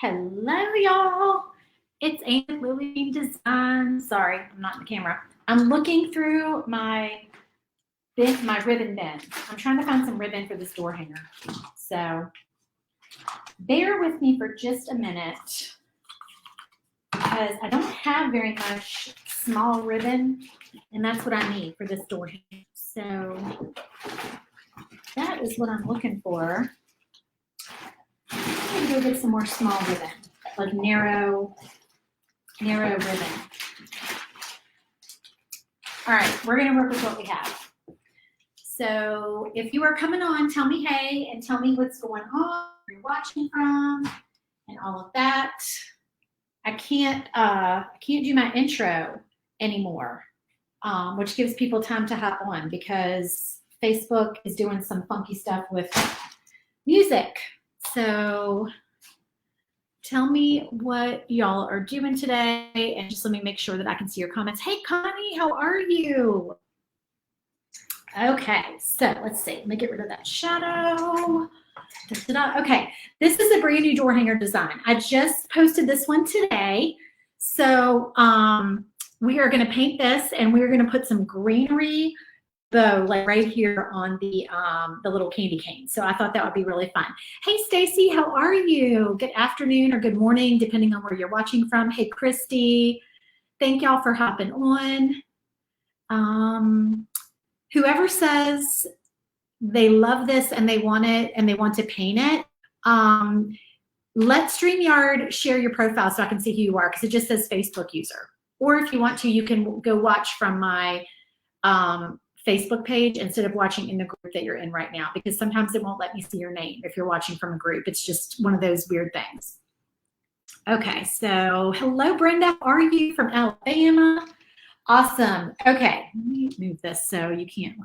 Hello, y'all. It's Aunt Lily Design. Sorry, I'm not in the camera. I'm looking through my ribbon bin. I'm trying to find some ribbon for this door hanger. So bear with me for just a minute because I don't have very much small ribbon, and that's what I need for this door hanger. So that is what I'm looking for. I'm gonna go get some more small ribbon, like narrow ribbon. All right, we're gonna work with what we have. So if you are coming on, tell me hey and tell me what's going on, where you're watching from, and all of that. I can't do my intro anymore, which gives people time to hop on because Facebook is doing some funky stuff with music. So tell me what y'all are doing today, and just let me make sure that I can see your comments. Hey, Connie, how are you? Okay, so let's see. Let me get rid of that shadow. Okay, this is a brand new door hanger design. I just posted this one today. So we are going to paint this, and we're going to put some greenery bow like right here on the little candy cane. So I thought that would be really fun. Hey Stacy, how are you? Good afternoon or good morning, depending on where you're watching from. Hey Christy, thank y'all for hopping on. Whoever says they love this and they want it and they want to paint it, let StreamYard share your profile so I can see who you are, because it just says Facebook user. Or if you want to, you can go watch from my Facebook page instead of watching in the group that you're in right now, because sometimes it won't let me see your name if you're watching from a group. It's just one of those weird things. Okay, so hello Brenda, how are you from Alabama? Awesome. Okay, let me move this so you can't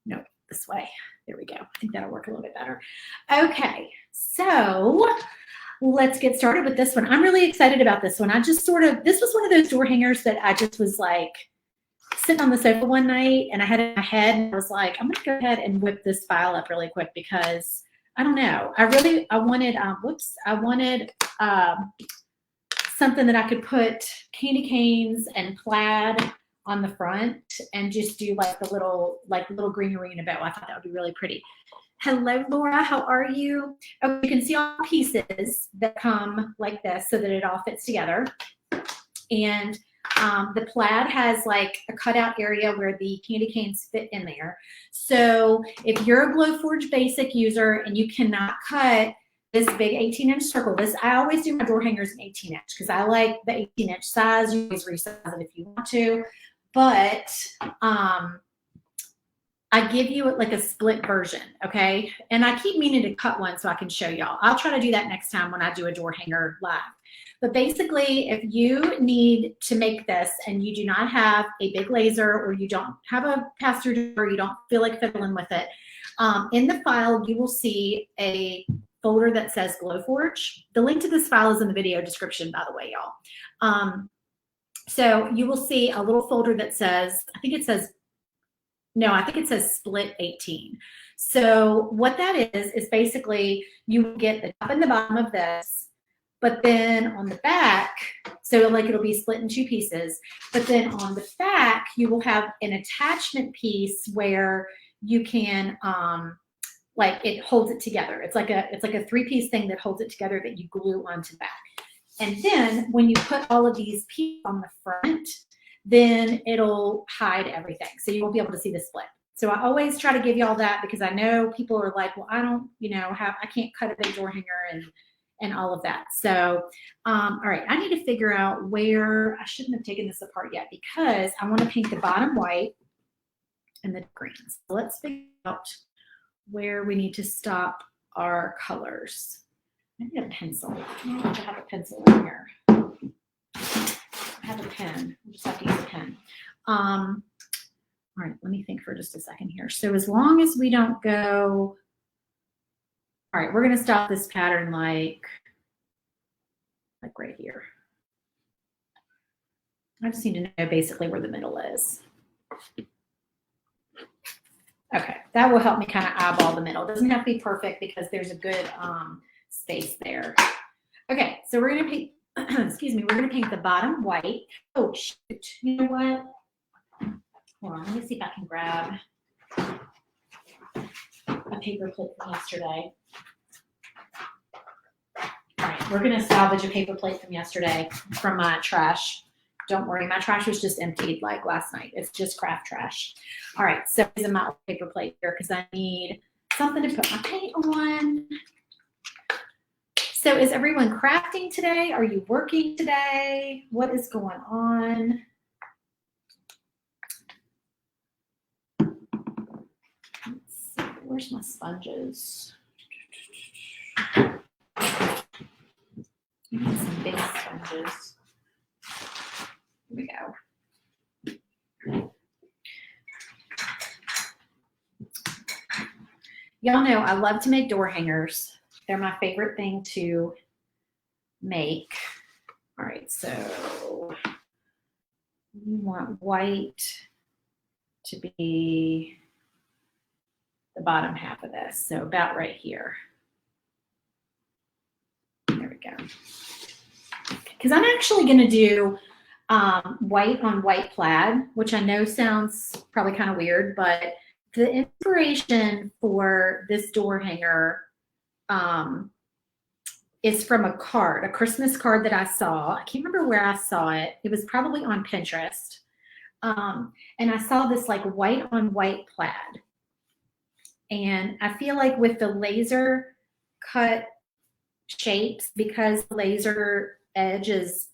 no, this way. There we go. I think that'll work a little bit better. Okay, so let's get started with this one. I'm really excited about this one. This was one of those door hangers that I just was like, sitting on the sofa one night and I had it in my head and I was like, I'm gonna go ahead and whip this file up really quick because I don't know. I wanted something that I could put candy canes and plaid on the front and just do like a little greenery in a bow. I thought that would be really pretty. Hello, Laura, how are you? Okay, you can see all the pieces that come like this so that it all fits together. And the plaid has like a cutout area where the candy canes fit in there. So if you're a Glowforge Basic user and you cannot cut this big 18-inch circle, I always do my door hangers in 18-inch because I like the 18-inch size. You always resize it if you want to, but I give you like a split version, okay? And I keep meaning to cut one so I can show y'all. I'll try to do that next time when I do a door hanger live. But basically, if you need to make this and you do not have a big laser or you don't have a pass-through door, you don't feel like fiddling with it, in the file, you will see a folder that says Glowforge. The link to this file is in the video description, by the way, y'all. So you will see a little folder that says, I think it says split 18. So what that is basically you get the top and the bottom of this, but then on the back, so like it'll be split in two pieces, but then on the back, you will have an attachment piece where you can, like it holds it together. It's like a three-piece thing that holds it together that you glue onto the back. And then when you put all of these pieces on the front, then it'll hide everything. So you won't be able to see the split. So I always try to give you all that because I know people are like, well, I don't, I can't cut a big door hanger and all of that. So, all right, I need to figure out where, I shouldn't have taken this apart yet because I want to paint the bottom white and the greens. So let's figure out where we need to stop our colors. I need a pencil. I don't have to have a pencil in here. I have a pen. I'll just have to use a pen. All right, let me think for just a second here. So as long as we don't go, all right, we're going to stop this pattern like right here. I just need to know basically where the middle is. Okay, that will help me kind of eyeball the middle. It doesn't have to be perfect because there's a good space there. Okay, so we're gonna paint, excuse me, we're gonna paint the bottom white. Oh shoot, you know what? Hold on, let me see if I can grab a paper plate from yesterday. All right, we're gonna salvage a paper plate from yesterday from my trash. Don't worry, my trash was just emptied like last night. It's just craft trash. All right, so these are my paper plate here because I need something to put my paint on. So is everyone crafting today? Are you working today? What is going on? Let's see, where's my sponges? I need some big sponges. Here we go. Y'all know I love to make door hangers. They're my favorite thing to make. All right, so we want white to be the bottom half of this, so about right here. There we go. Because I'm actually going to do white on white plaid, which I know sounds probably kind of weird, but the inspiration for this door hanger is from a card, a Christmas card that I saw. I can't remember where I saw it. It was probably on Pinterest. And I saw this like white on white plaid. And I feel like with the laser cut shapes, because the laser edge is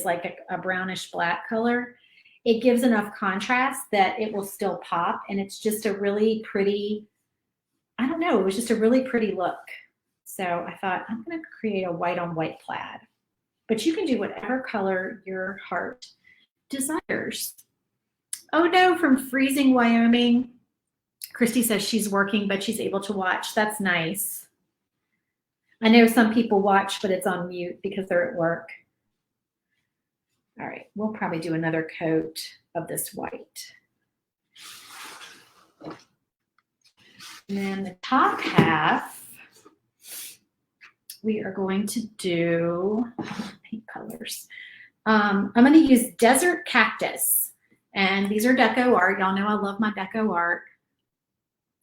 like a brownish black color, it gives enough contrast that it will still pop. And it's just a really pretty, I don't know, it was just a really pretty look. So I thought, I'm going to create a white on white plaid. But you can do whatever color your heart desires. Oh no, from Freezing, Wyoming. Christy says she's working, but she's able to watch. That's nice. I know some people watch, but it's on mute because they're at work. All right, we'll probably do another coat of this white. And then the top half, we are going to do paint colors. I'm going to use Desert Cactus. And these are deco art. Y'all know I love my deco art.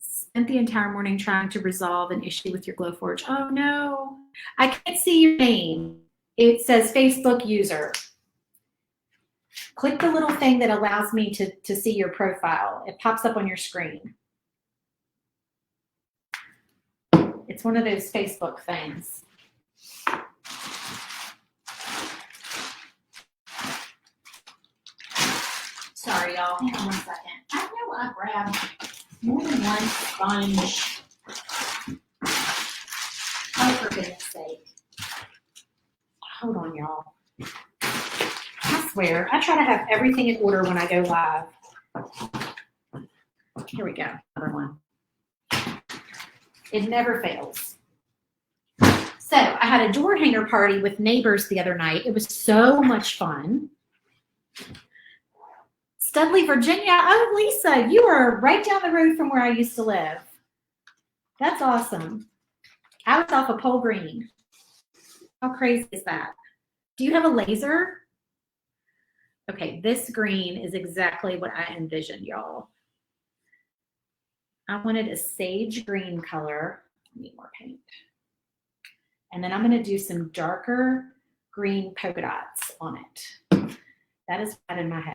Spent the entire morning trying to resolve an issue with your Glowforge. Oh no, I can't see your name. It says Facebook user. Click the little thing that allows me to see your profile. It pops up on your screen. It's one of those Facebook things. Sorry, y'all. Hang on one second. I know I grabbed more than one sponge. Oh, for goodness sake. Hold on, y'all. I swear, I try to have everything in order when I go live. Here we go, another one. It never fails. So I had a door hanger party with neighbors the other night. It was so much fun. Studley, Virginia. Oh, Lisa, you are right down the road from where I used to live. That's awesome. I was off of Pole Green. How crazy is that? Do you have a laser? Okay, this green is exactly what I envisioned, y'all. I wanted a sage green color. I need more paint. And then I'm going to do some darker green polka dots on it. That is right in my head.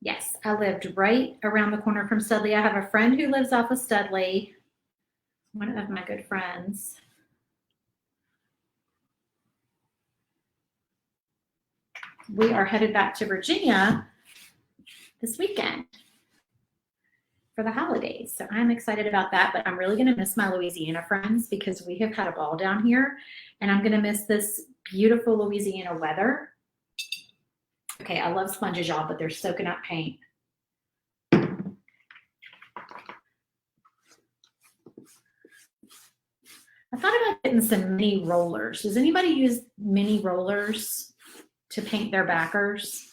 Yes, I lived right around the corner from Studley. I have a friend who lives off of Studley, one of my good friends. We are headed back to Virginia this weekend for the holidays. So I'm excited about that, but I'm really going to miss my Louisiana friends because we have had a ball down here, and I'm going to miss this beautiful Louisiana weather. Okay, I love sponges, y'all, but they're soaking up paint. I thought about getting some mini rollers. Does anybody use mini rollers to paint their backers?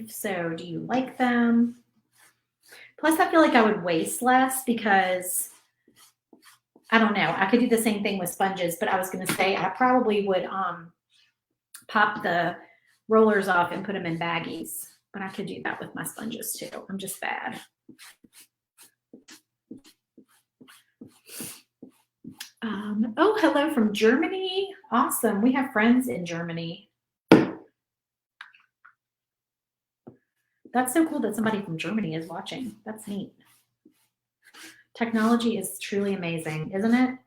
believe. So do you like them? Plus, I feel like I would waste less because, I don't know, I could do the same thing with sponges, but I was going to say I probably would pop the rollers off and put them in baggies, but I could do that with my sponges too. I'm just bad. Oh, hello from Germany. Awesome. We have friends in Germany. That's so cool that somebody from Germany is watching. That's neat. Technology is truly amazing, isn't it?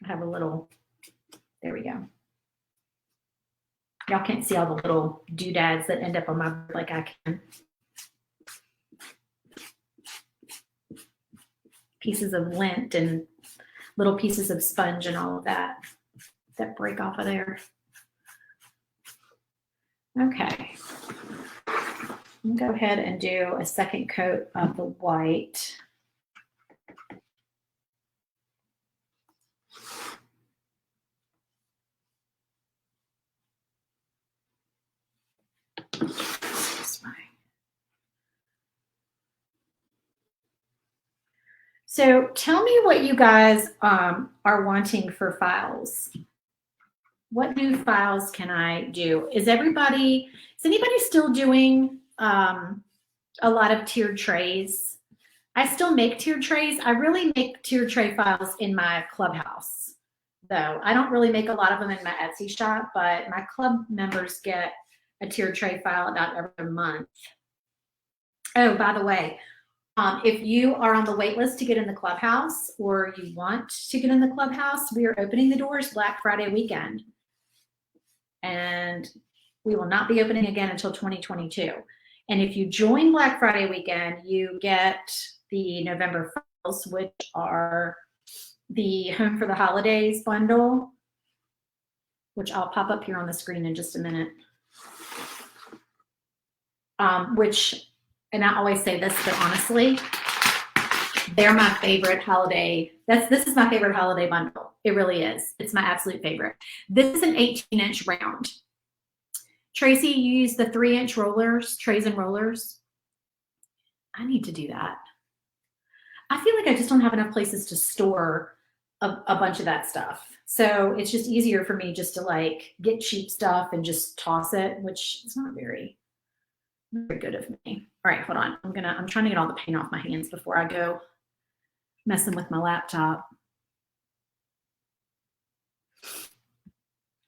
I have a little, there we go. Y'all can't see all the little doodads that end up on my board like I can. Pieces of lint and little pieces of sponge and all of that break off of there. Okay. I'm gonna go ahead and do a second coat of the white. So tell me what you guys are wanting for files. What new files can I do? Is anybody still doing a lot of tiered trays? I still make tiered trays. I really make tiered tray files in my clubhouse, though. I don't really make a lot of them in my Etsy shop, but my club members get a tiered tray file about every month. Oh, by the way, if you are on the wait list to get in the clubhouse or you want to get in the clubhouse, we are opening the doors Black Friday weekend. And we will not be opening again until 2022. And if you join Black Friday weekend, you get the November files, which are the Home for the Holidays bundle, which I'll pop up here on the screen in just a minute. And I always say this, but honestly, they're my favorite holiday. This is my favorite holiday bundle. It really is. It's my absolute favorite. This is an 18-inch round. Tracy, you use the 3-inch rollers, trays and rollers. I need to do that. I feel like I just don't have enough places to store a bunch of that stuff. So it's just easier for me just to like get cheap stuff and just toss it, which is not very good of me. All right, hold on. I'm trying to get all the paint off my hands before I go messing with my laptop.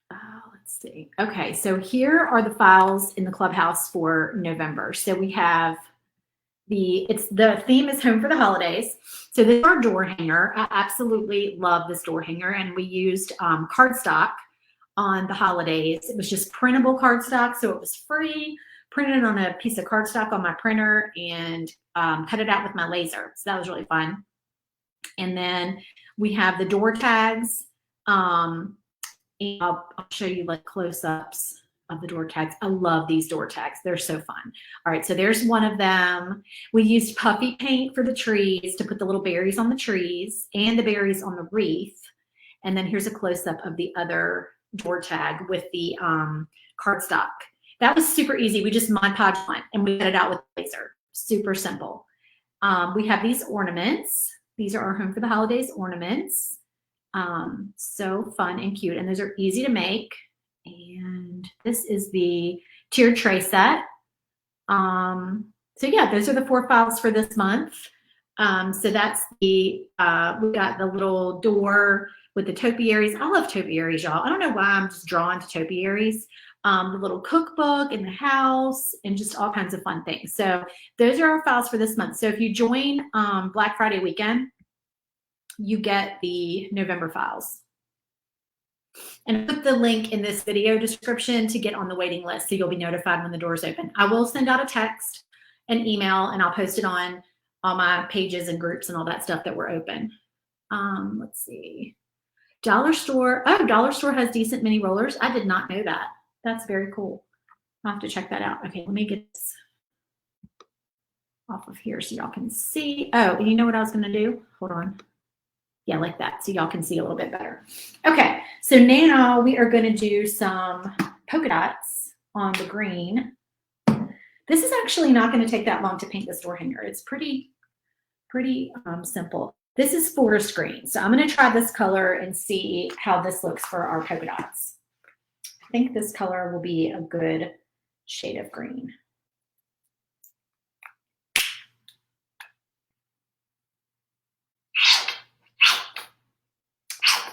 Let's see. Okay, so here are the files in the clubhouse for November. So we have the theme is Home for the Holidays. So this is our door hanger. I absolutely love this door hanger, and we used cardstock on the holidays. It was just printable cardstock, so it was free. Printed it on a piece of cardstock on my printer and cut it out with my laser. So that was really fun. And then we have the door tags. And I'll show you like close-ups of the door tags. I love these door tags. They're so fun. All right, so there's one of them. We used puffy paint for the trees to put the little berries on the trees and the berries on the wreath. And then here's a close-up of the other door tag with the cardstock. That was super easy. We just Mod Podge one and we cut it out with laser. Super simple. We have these ornaments. These are our Home for the Holidays ornaments. So fun and cute. And those are easy to make. And this is the tiered tray set. So yeah, those are the 4 files for this month. So that's we got the little door with the topiaries. I love topiaries, y'all. I don't know why I'm just drawn to topiaries. The little cookbook in the house and just all kinds of fun things. So those are our files for this month. So if you join Black Friday weekend, you get the November files. And I put the link in this video description to get on the waiting list so you'll be notified when the doors open. I will send out a text, an email, and I'll post it on all my pages and groups and all that stuff that we're open. Let's see. Dollar Store. Oh, Dollar Store has decent mini rollers. I did not know that. That's very cool. I'll have to check that out. Okay, let me get this off of here so y'all can see. Oh, and you know what I was gonna do? Hold on. Yeah, like that, so y'all can see a little bit better. Okay, so now we are gonna do some polka dots on the green. This is actually not gonna take that long to paint this door hanger. It's pretty simple. This is forest green, so I'm gonna try this color and see how this looks for our polka dots. I think this color will be a good shade of green.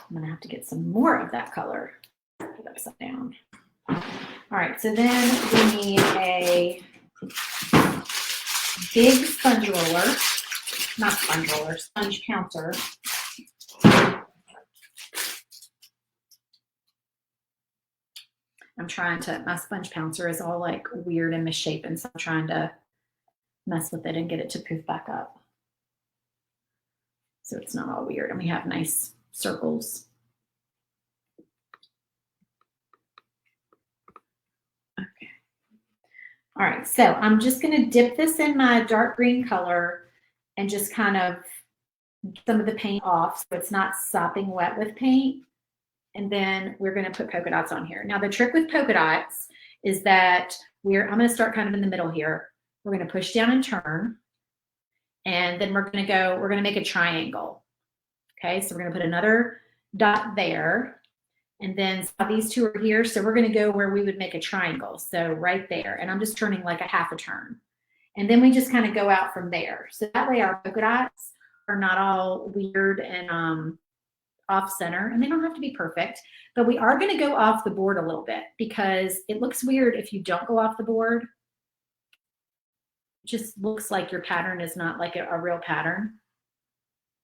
I'm gonna have to get some more of that color. Put it upside down. All right, so then we need a big sponge roller, not sponge roller, sponge pouncer. I'm trying to, my sponge pouncer is all like weird and misshapen, so I'm trying to mess with it and get it to poof back up. So it's not all weird and we have nice circles. Okay. All right, so I'm just gonna dip this in my dark green color and just kind of get some of the paint off so it's not sopping wet with paint. And then we're gonna put polka dots on here. Now the trick with polka dots is that I'm gonna start kind of in the middle here. We're gonna push down and turn. And then we're gonna make a triangle. Okay, so we're gonna put another dot there. And then these two are here. So we're gonna go where we would make a triangle. So right there, and I'm just turning like a half a turn. And then we just kind of go out from there. So that way our polka dots are not all weird and off center, and they don't have to be perfect, but we are gonna go off the board a little bit because it looks weird if you don't go off the board. It just looks like your pattern is not like a real pattern.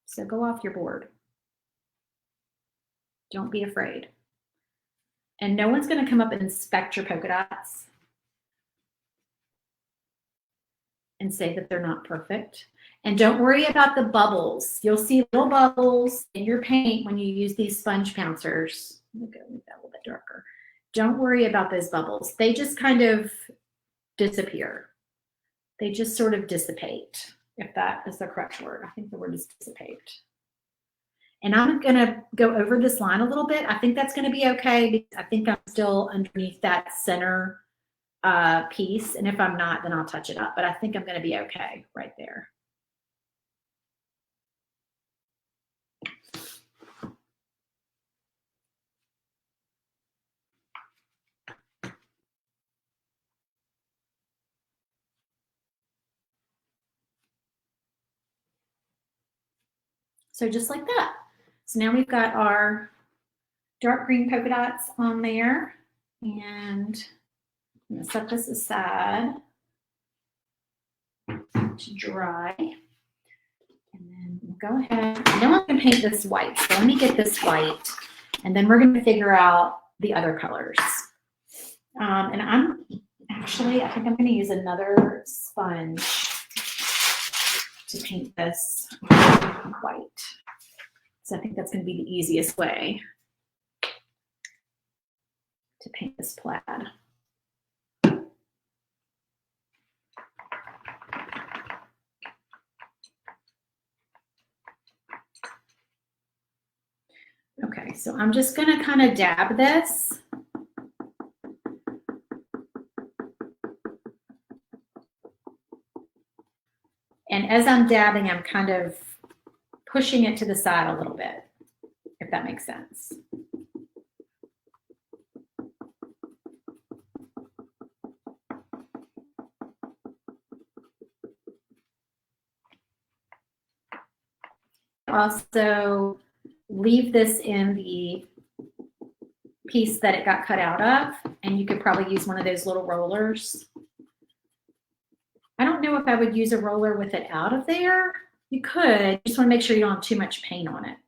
So go off your board. Don't be afraid. And no one's gonna come up and inspect your polka dots and say that they're not perfect. And don't worry about the bubbles. You'll see little bubbles in your paint when you use these sponge pouncers. Let me go make that a little bit darker. Don't worry about those bubbles. They just kind of disappear. They just sort of dissipate, if that is the correct word. I think the word is dissipate. And I'm gonna go over this line a little bit. I think that's gonna be okay because I think I'm still underneath that center piece. And if I'm not, then I'll touch it up. But I think I'm gonna be okay right there. So just like that. So now we've got our dark green polka dots on there, and I'm gonna set this aside to dry. And then we'll go ahead. Now I'm gonna paint this white. So let me get this white, and then we're gonna figure out the other colors. And I think I'm gonna use another sponge to paint this white. So I think that's going to be the easiest way to paint this plaid. Okay, so I'm just going to kind of dab this. And as I'm dabbing, I'm kind of pushing it to the side a little bit, if that makes sense. Also, leave this in the piece that it got cut out of, and you could probably use one of those little rollers. I don't know if I would use a roller with it out of there. You could, you just want to make sure you don't have too much paint on it.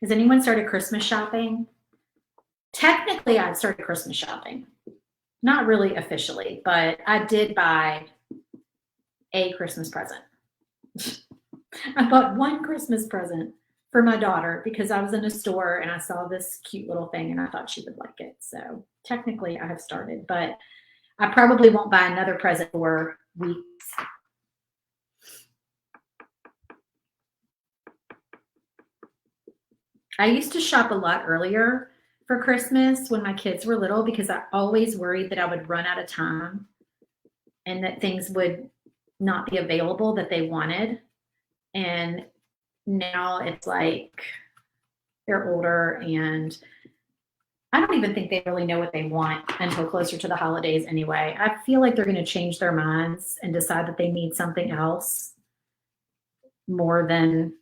Has anyone started Christmas shopping? technically I started Christmas shopping. Not really officially, but I did buy a Christmas present. I bought one Christmas present for my daughter because I was in a store and I saw this cute little thing and I thought she would like it. So technically I have started, but I probably won't buy another present for weeks. I used to shop a lot earlier for Christmas when my kids were little because I always worried that I would run out of time and that things would not be available that they wanted. And now it's like they're older and I don't even think they really know what they want until closer to the holidays anyway. I feel like they're going to change their minds and decide that they need something else more than,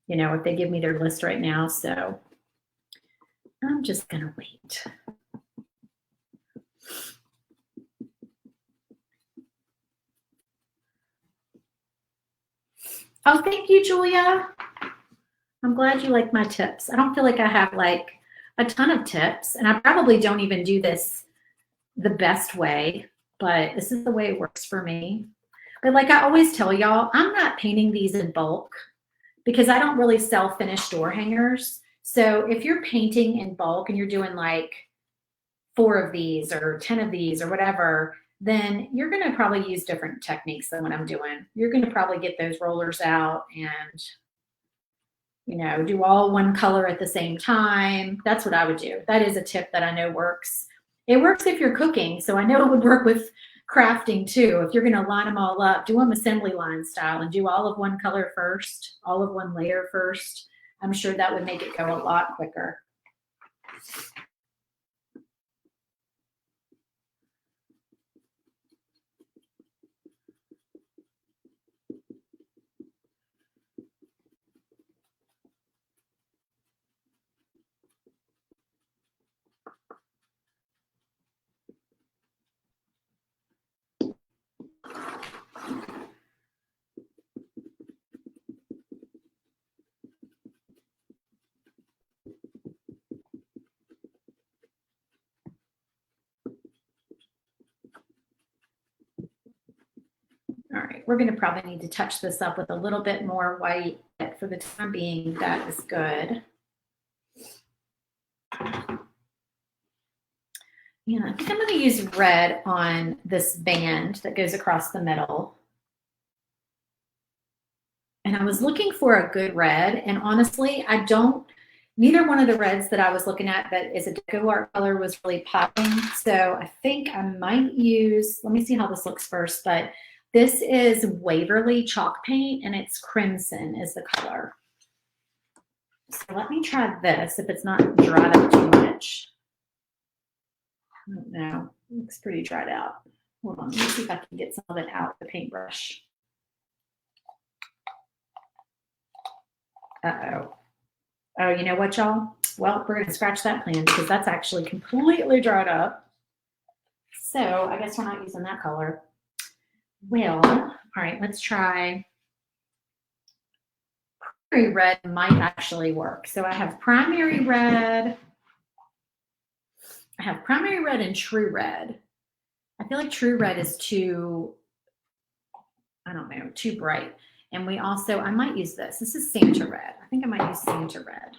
you know, if they give me their list right now. So I'm just going to wait. Oh, thank you, Julia. I'm glad you like my tips. I don't feel like I have like a ton of tips, and I probably don't even do this the best way, but this is the way it works for me. But like I always tell y'all, I'm not painting these in bulk because I don't really sell finished door hangers. So if you're painting in bulk and you're doing like 4 of these or 10 of these or whatever, then you're going to probably use different techniques than what I'm doing. You're going to probably get those rollers out and, you know, do all one color at the same time. That's what I would do. That is a tip that I know works. It works if you're cooking. So I know it would work with crafting too. If you're going to line them all up, do them assembly line style and do all of one color first, all of one layer first. I'm sure that would make it go a lot quicker. All right, we're going to probably need to touch this up with a little bit more white, but for the time being, that is good. Yeah, I think I'm going to use red on this band that goes across the middle. And I was looking for a good red, and honestly, neither one of the reds that I was looking at that is a deco art color was really popping. So I think I might use, let me see how this looks first, but this is Waverly chalk paint and it's crimson is the color. So let me try this if it's not dried up too much. I don't know, it looks pretty dried out. Hold on, let me see if I can get some of it out with the paintbrush. Uh-oh. Oh, you know what, y'all? Well, we're going to scratch that plan because that's actually completely dried up. So I guess we're not using that color. Well, all right, let's try. Primary red might actually work. So I have primary red. I have primary red and true red. I feel like true red is too, I don't know, too bright. And we also, I might use this. This is Santa red. I think I might use Santa red.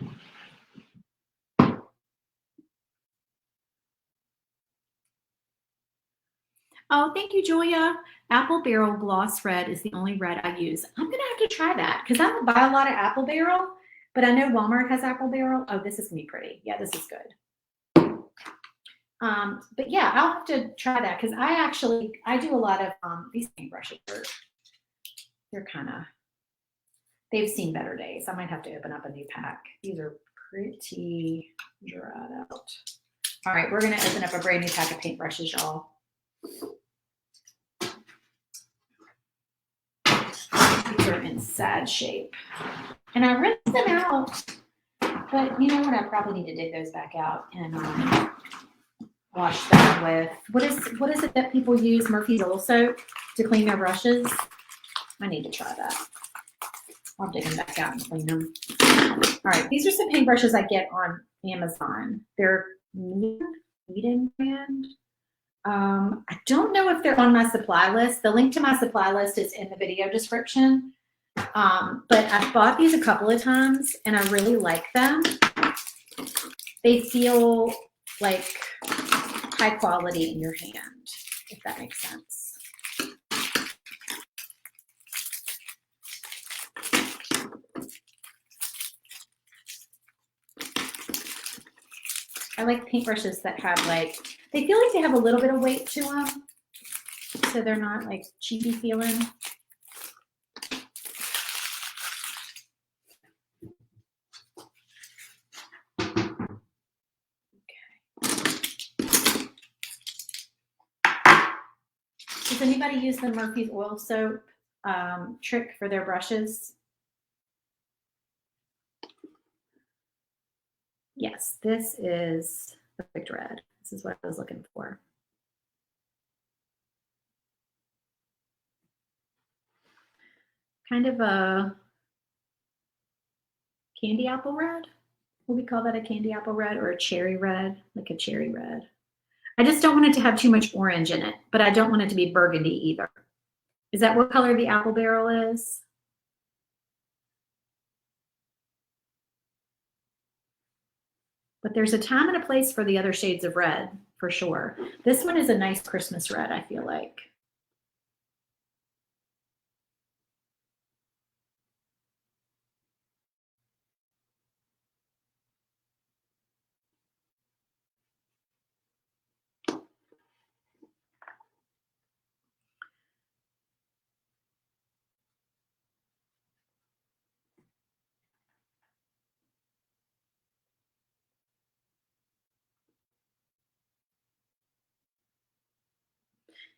Oh, thank you, Julia. Apple Barrel Gloss Red is the only red I use. I'm going to have to try that because I don't buy a lot of Apple Barrel, but I know Walmart has Apple Barrel. Oh, this is going to be pretty. Yeah, this is good. But yeah, I'll have to try that because I do a lot of these paintbrushes. They're kind of, they've seen better days. I might have to open up a new pack. These are pretty dried out. All right, we're going to open up a brand new pack of paintbrushes, y'all. These are in sad shape. And I rinsed them out, but you know what? I probably need to dig those back out and wash them with, what is it that people use? Murphy's Oil Soap to clean their brushes. I need to try that. I'll dig them back out and clean them. All right, these are some paintbrushes I get on Amazon. They're Eden brand. I don't know if they're on my supply list. The link to my supply list is in the video description. But I've bought these a couple of times and I really like them. They feel like high quality in your hand, if that makes sense. I like paintbrushes that have like, they feel like they have a little bit of weight to them. So they're not like cheapy feeling. Does anybody use the Murphy's oil soap trick for their brushes? Yes, this is perfect red. This is what I was looking for. Kind of a candy apple red. Would we call that a candy apple red or a cherry red? Like a cherry red. I just don't want it to have too much orange in it, but I don't want it to be burgundy either. Is that what color the apple barrel is? But there's a time and a place for the other shades of red, for sure. This one is a nice Christmas red, I feel like.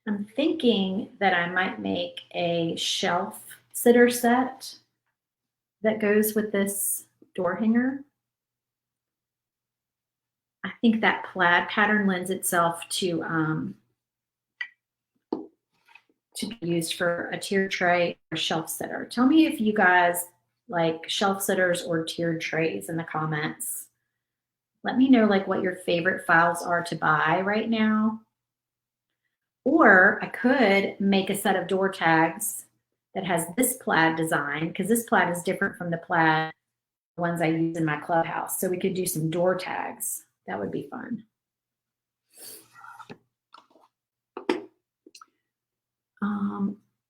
I'm thinking that I might make a shelf sitter set that goes with this door hanger. I think that plaid pattern lends itself to be used for a tiered tray or shelf sitter. Tell me if you guys like shelf sitters or tiered trays in the comments. Let me know like what your favorite files are to buy right now. Or I could make a set of door tags that has this plaid design, because this plaid is different from the plaid ones I use in my clubhouse. So we could do some door tags. That would be fun.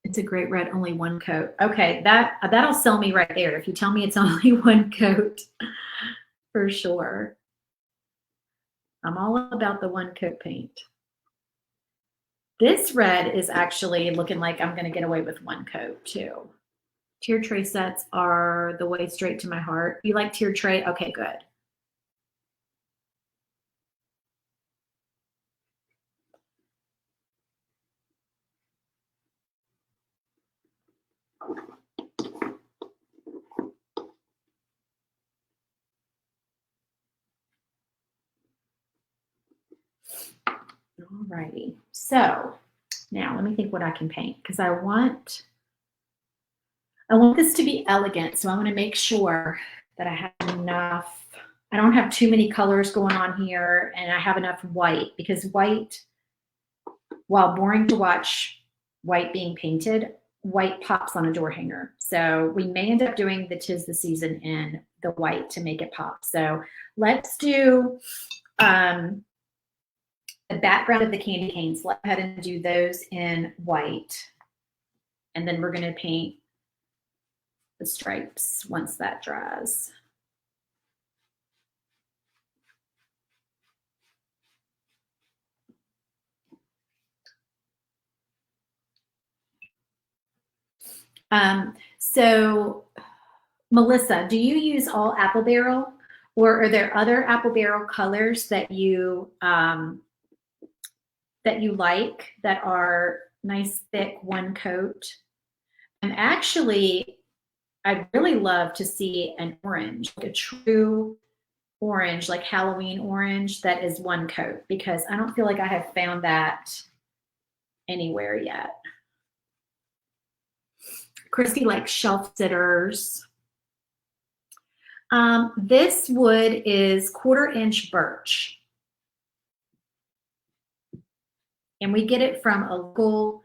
It's a great red, only one coat. Okay, that'll sell me right there. If you tell me it's only one coat, for sure. I'm all about the one coat paint. This red is actually looking like I'm going to get away with one coat too. Tiered tray sets are the way straight to my heart. You like tiered tray? Okay, good. Alrighty, so now let me think what I can paint, because I want this to be elegant, so I want to make sure that I have enough. I don't have too many colors going on here, and I have enough white, because white, while boring to watch white being painted, white pops on a door hanger. So we may end up doing the 'Tis the Season in the white to make it pop. So let's do the background of the candy canes. Let's go ahead and do those in white. And then we're going to paint the stripes once that dries. So Melissa, do you use all apple barrel, or are there other apple barrel colors that you like that are nice thick one coat? And actually, I'd really love to see an orange, like a true orange, like Halloween orange that is one coat, because I don't feel like I have found that anywhere yet. Christy likes shelf sitters. This wood is 1/4 inch birch. And we get it from a local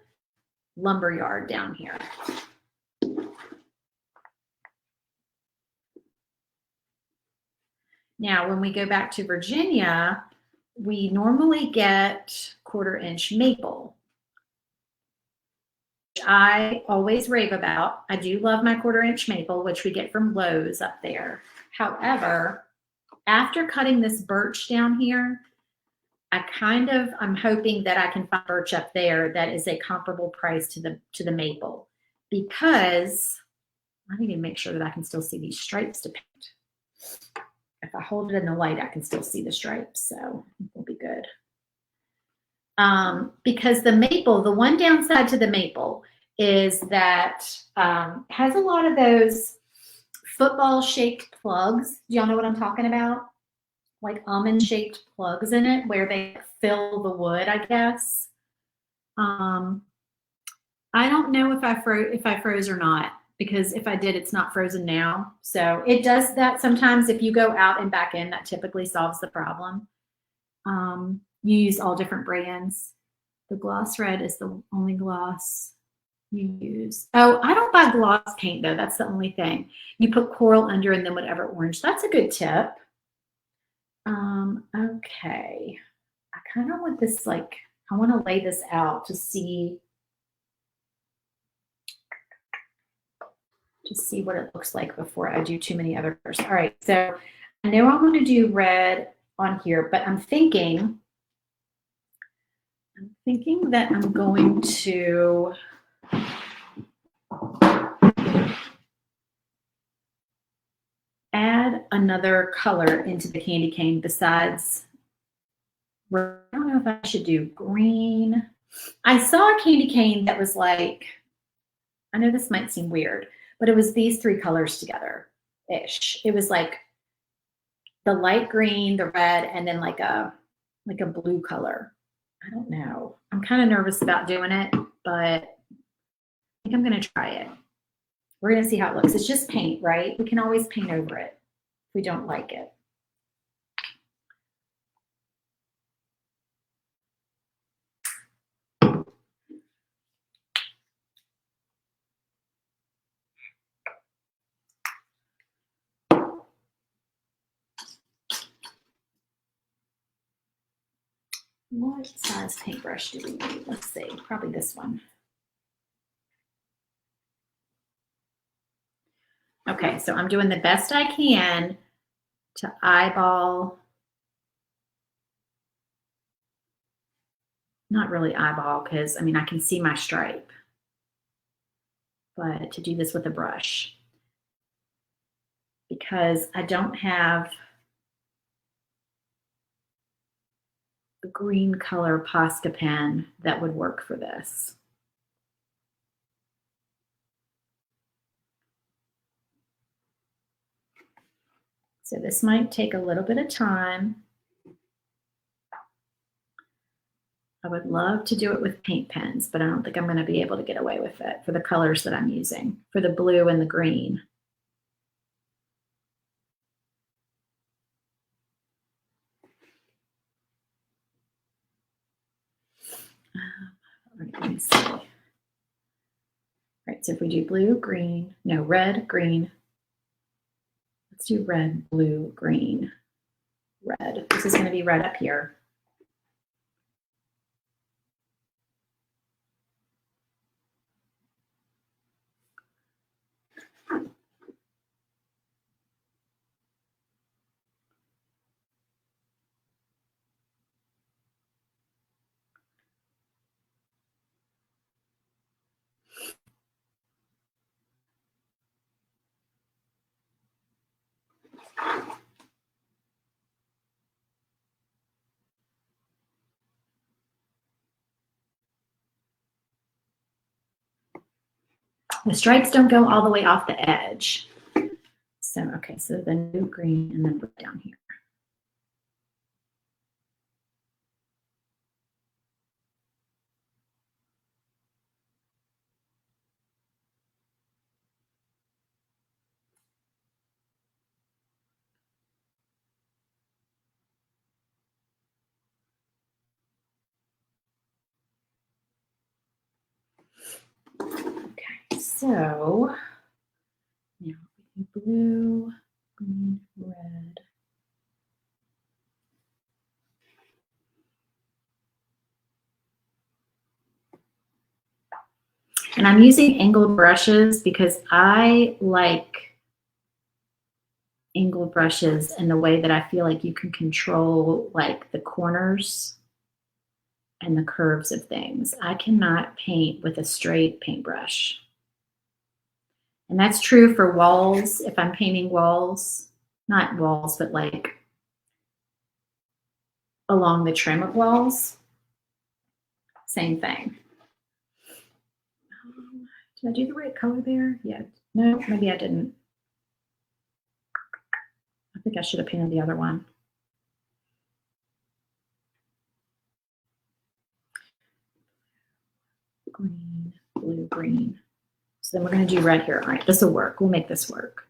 lumber yard down here. Now, when we go back to Virginia, we normally get 1/4-inch maple. I always rave about. I do love my 1/4-inch maple, which we get from Lowe's up there. However, after cutting this birch down here, I'm hoping that I can find birch up there that is a comparable price to the maple, because I need to make sure that I can still see these stripes to paint. If I hold it in the light, I can still see the stripes, so it'll be good. Because the maple, the one downside to the maple is that has a lot of those football-shaped plugs. Do y'all know what I'm talking about? Like almond-shaped plugs in it where they fill the wood, I guess. I don't know if I froze or not, because if I did, it's not frozen now. So it does that sometimes. If you go out and back in, that typically solves the problem. You use all different brands. The gloss red is the only gloss you use. Oh, I don't buy gloss paint though. That's the only thing. You put coral under and then whatever orange. That's a good tip. Okay. I kind of want this, like, I want to lay this out to see what it looks like before I do too many other colors. All right, so I know I want to do red on here, but I'm thinking that I'm going to add another color into the candy cane besides, I don't know if I should do green. I saw a candy cane that was like, I know this might seem weird, but it was these 3 colors together-ish. It was like the light green, the red, and then like a blue color. I don't know. I'm kind of nervous about doing it, but I think I'm going to try it. We're going to see how it looks. It's just paint, right? We can always paint over it if we don't like it. What size paintbrush do we need? Let's see, probably this one. Okay, so I'm doing the best I can to eyeball, not really eyeball, because I mean, I can see my stripe, but to do this with a brush, because I don't have a green color Posca pen that would work for this. So this might take a little bit of time. I would love to do it with paint pens, but I don't think I'm going to be able to get away with it for the colors that I'm using, for the blue and the green. Let me see. All right, so if we do blue, green, no, red, green. Let's do red, blue, green, red. This is going to be red up here. The stripes don't go all the way off the edge. So, okay, so the new green and then down here. So now blue, green, red. And I'm using angled brushes because I like angled brushes in the way that I feel like you can control like the corners and the curves of things. I cannot paint with a straight paintbrush. And that's true for walls. If I'm painting walls, not walls, but like along the trim of walls, same thing. Did I do the right color there? Yeah. No, maybe I didn't. I think I should have painted the other one. Green, blue, green. So then we're going to do red here. All right, this will work. We'll make this work.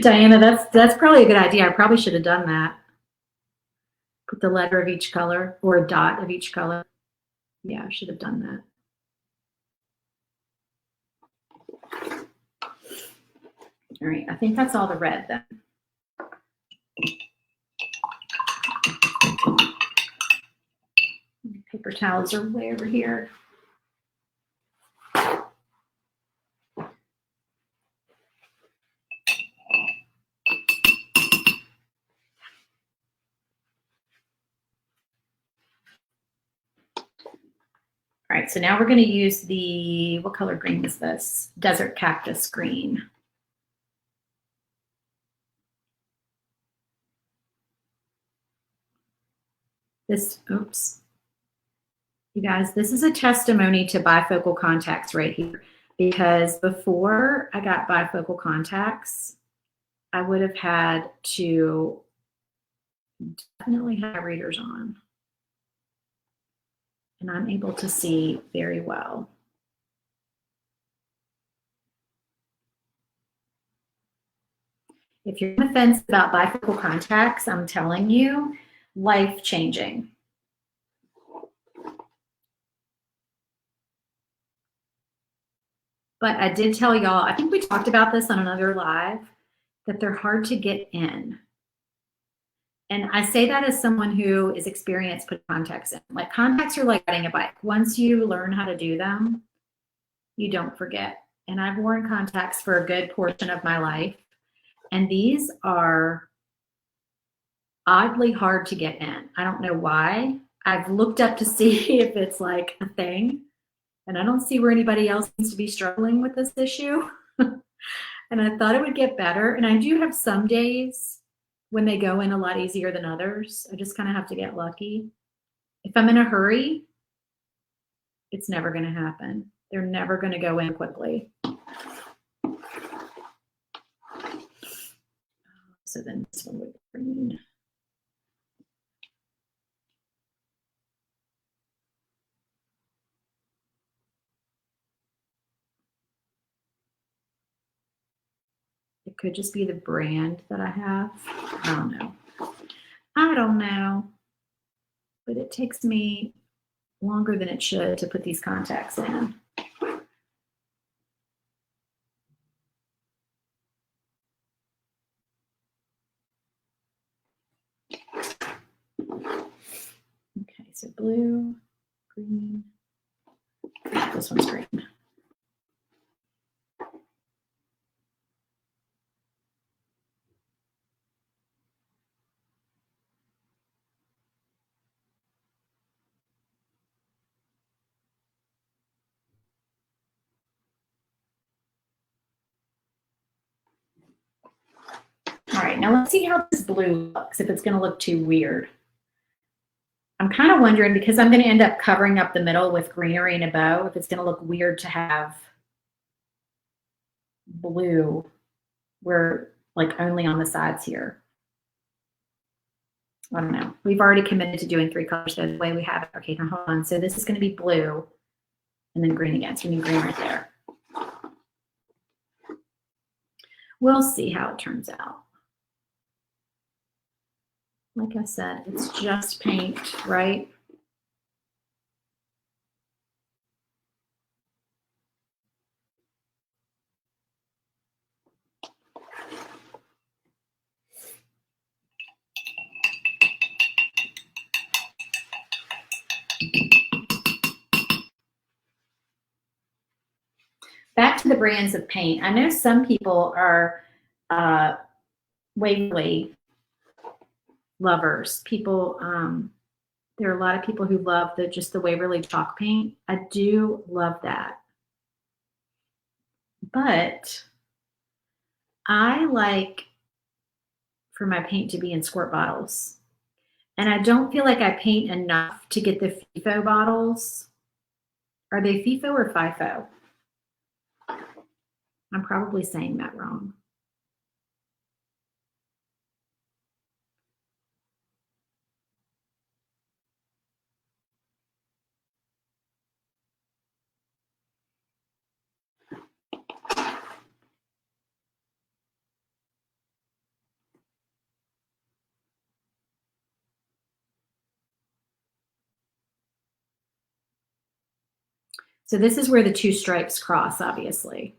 Diana, that's probably a good idea. I probably should have done that. Put the letter of each color or a dot of each color. Yeah, I should have done that. All right, I think that's all the red then. Paper towels are way over here. All right, so now we're going to use the, what color green is this? Desert cactus green. This, oops. You guys, this is a testimony to bifocal contacts right here, because before I got bifocal contacts, I would have had to definitely have readers on. And I'm able to see very well. If you're on the fence about bifocal contacts, I'm telling you, life-changing. But I did tell y'all, I think we talked about this on another live, that they're hard to get in. And I say that as someone who is experienced putting contacts in. Like, contacts are like riding a bike. Once you learn how to do them, you don't forget. And I've worn contacts for a good portion of my life. And these are oddly hard to get in. I don't know why. I've looked up to see if it's like a thing. And I don't see where anybody else seems to be struggling with this issue. And I thought it would get better. And I do have some days when they go in a lot easier than others. I just kind of have to get lucky. If I'm in a hurry, it's never going to happen. They're never going to go in quickly. So then this one would be green. It could just be the brand that I have. I don't know. I don't know. But it takes me longer than it should to put these contacts in. Okay, so blue, green. This one's green. All right, now let's see how this blue looks, if it's going to look too weird. I'm kind of wondering, because I'm going to end up covering up the middle with greenery and a bow, if it's going to look weird to have blue where like only on the sides here. I don't know. We've already committed to doing 3 colors the way we have it. Okay, now hold on. So this is going to be blue and then green again. So we need green right there. We'll see how it turns out. Like I said, it's just paint, right? Back to the brands of paint. I know some people are Waverly lovers. People, there are a lot of people who love just the Waverly chalk paint. I do love that. But I like for my paint to be in squirt bottles. And I don't feel like I paint enough to get the FIFO bottles. Are they FIFO or FIFO? I'm probably saying that wrong. So this is where the two stripes cross, obviously.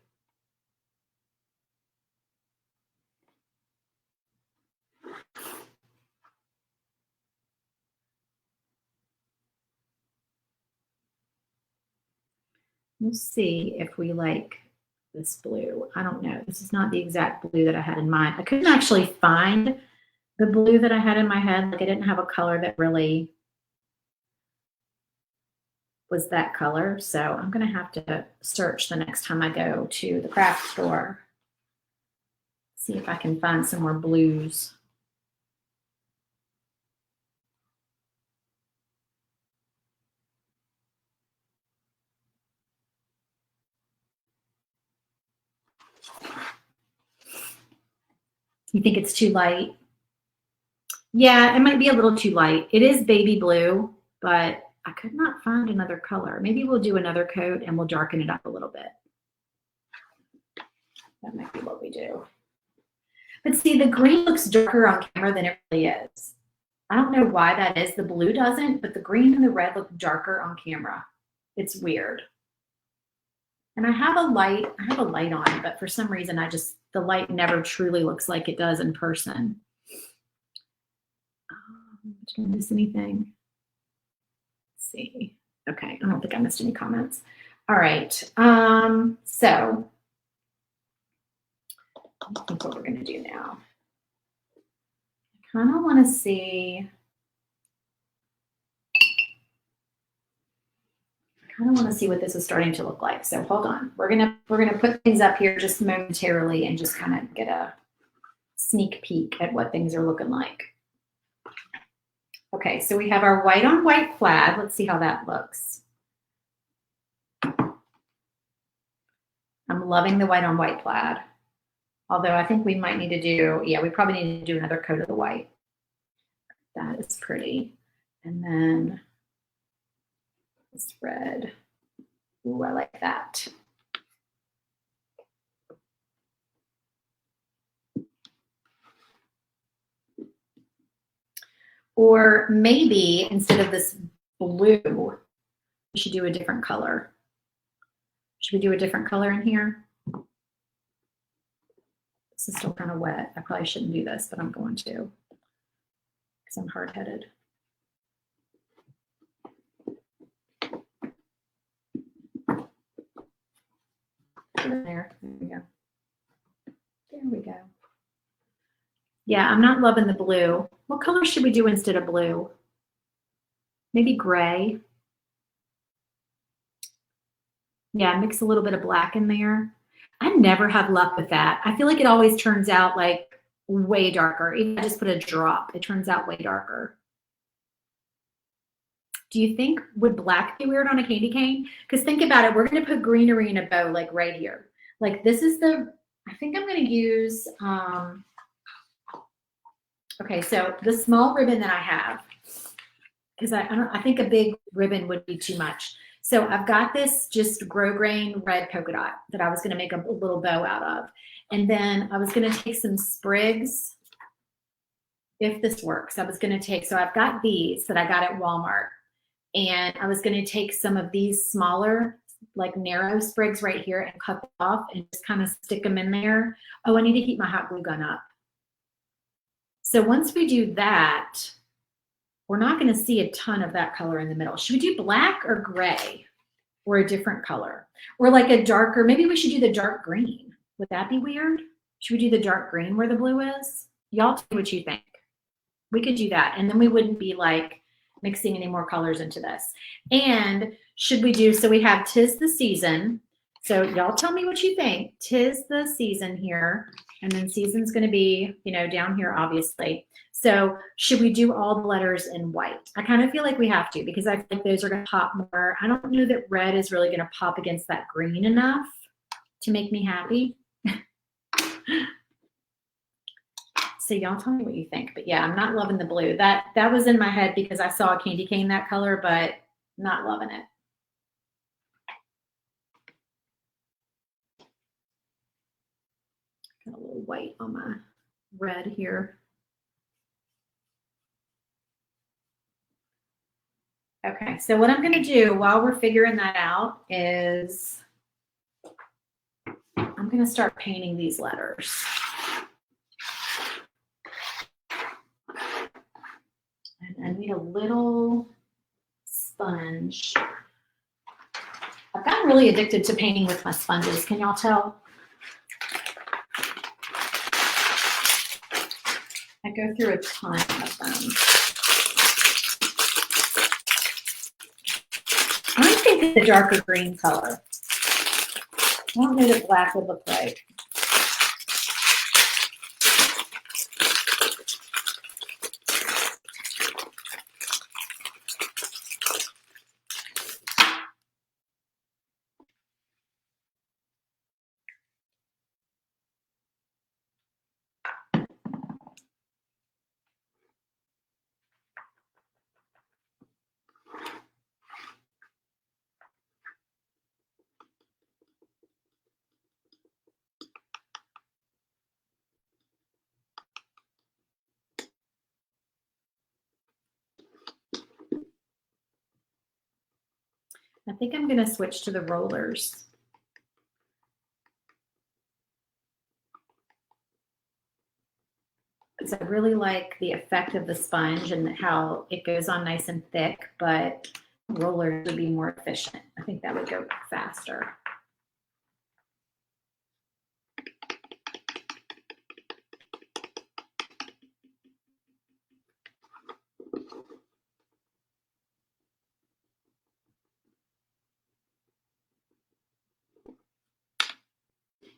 We'll see if we like this blue. I don't know. This is not the exact blue that I had in mind. I couldn't actually find the blue that I had in my head. Like I didn't have a color that really was that color. So I'm going to have to search the next time I go to the craft store. See if I can find some more blues. You think it's too light? Yeah, it might be a little too light. It is baby blue, but I could not find another color. Maybe we'll do another coat and we'll darken it up a little bit. That might be what we do. But see, the green looks darker on camera than it really is. I don't know why that is. The blue doesn't, but the green and the red look darker on camera. It's weird. And I have a light on, but for some reason the light never truly looks like it does in person. Did I miss anything? Let's see. Okay, I don't think I missed any comments. All right, so I think what we're gonna do now. I kind of want to see. What this is starting to look like. So hold on. We're gonna put things up here just momentarily and just kind of get a sneak peek at what things are looking like. Okay, so we have our white on white plaid. Let's see how that looks. I'm loving the white on white plaid. Although I think we might need to do, yeah, we probably need to do another coat of the white. That is pretty. And then this red. Ooh, I like that. Or maybe instead of this blue, we should do a different color. Should we do a different color in here? This is still kind of wet. I probably shouldn't do this, but I'm going to because I'm hard-headed. There we go. There we go. Yeah, I'm not loving the blue. What color should we do instead of blue? Maybe gray. Yeah, mix a little bit of black in there. I never have luck with that. I feel like it always turns out like way darker. Even if I just put a drop, it turns out way darker. Do you think, would black be weird on a candy cane? Because think about it, we're going to put greenery in a bow like right here. Like this is I think I'm going to use, okay, so the small ribbon that I have, because I think a big ribbon would be too much. So I've got this just grosgrain red polka dot that I was going to make a little bow out of. And then I was going to take some sprigs, if this works. I was going to take, so I've got these that I got at Walmart. And I was going to take some of these smaller, like narrow sprigs right here and cut them off and just kind of stick them in there. Oh, I need to heat my hot glue gun up. So once we do that, we're not going to see a ton of that color in the middle. Should we do black or gray or a different color? Or like a darker, maybe we should do the dark green. Would that be weird? Should we do the dark green where the blue is? Y'all tell me what you think. We could do that. And then we wouldn't be like mixing any more colors into this. And should we do, so we have 'Tis the Season. So y'all tell me what you think. 'Tis the season here. And then season's going to be, you know, down here, obviously. So should we do all the letters in white? I kind of feel like we have to, because I think those are going to pop more. I don't know that red is really going to pop against that green enough to make me happy. So y'all tell me what you think. But yeah, I'm not loving the blue. That was in my head because I saw a candy cane that color, but not loving it. Got a little white on my red here. Okay, so what I'm going to do while we're figuring that out is I'm going to start painting these letters. And I need a little sponge. I've gotten really addicted to painting with my sponges. Can y'all tell? I go through a ton of them. I think the darker green color. I don't know what black would look like. I think I'm going to switch to the rollers. Because I really like the effect of the sponge and how it goes on nice and thick, but rollers would be more efficient. I think that would go faster.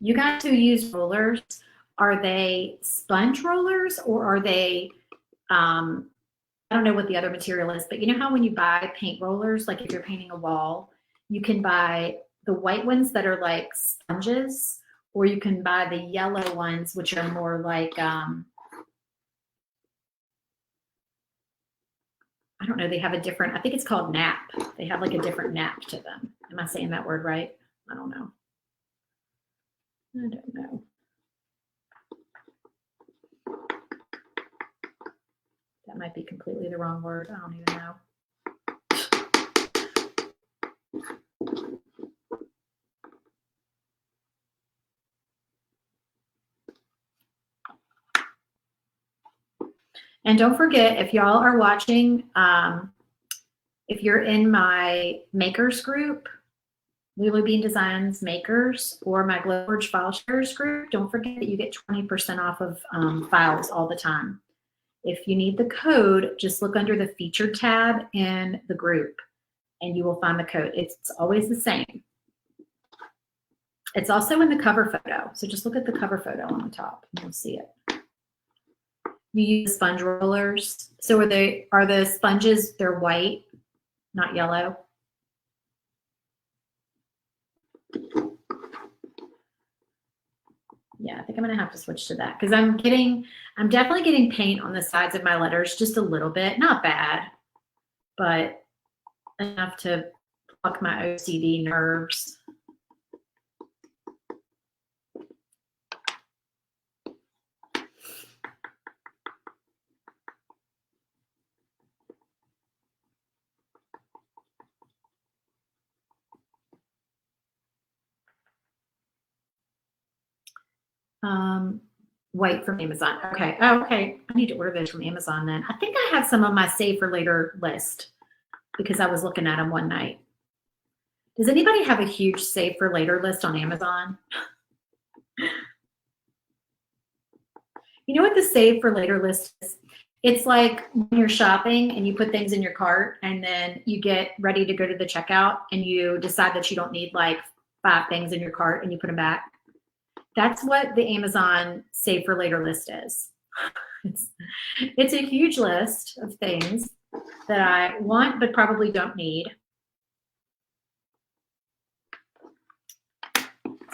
You guys who use rollers, are they sponge rollers or are they, I don't know what the other material is, but you know how when you buy paint rollers, like if you're painting a wall, you can buy the white ones that are like sponges, or you can buy the yellow ones, which are more like, I don't know, they have a different, I think it's called nap. They have like a different nap to them. Am I saying that word right? I don't know. I don't know. That might be completely the wrong word. I don't even know. And don't forget, if y'all are watching, if you're in my makers group, Lulu Bean Designs Makers, or my Glowforge File Sharers group, don't forget that you get 20% off of files all the time. If you need the code, just look under the featured tab in the group and you will find the code. It's always the same. It's also in the cover photo. So just look at the cover photo on the top and you'll see it. You use sponge rollers. So are the sponges, they're white, not yellow? Yeah, I think I'm gonna have to switch to that because I'm definitely getting paint on the sides of my letters just a little bit. Not bad, but enough to fuck my OCD nerves. White from Amazon. Okay. Oh, okay. I need to order those from Amazon then. I think I have some on my save for later list because I was looking at them one night. Does anybody have a huge save for later list on Amazon? You know what the save for later list is? It's like when you're shopping and you put things in your cart and then you get ready to go to the checkout and you decide that you don't need like 5 things in your cart and you put them back. That's what the Amazon save for later list is. It's a huge list of things that I want but probably don't need.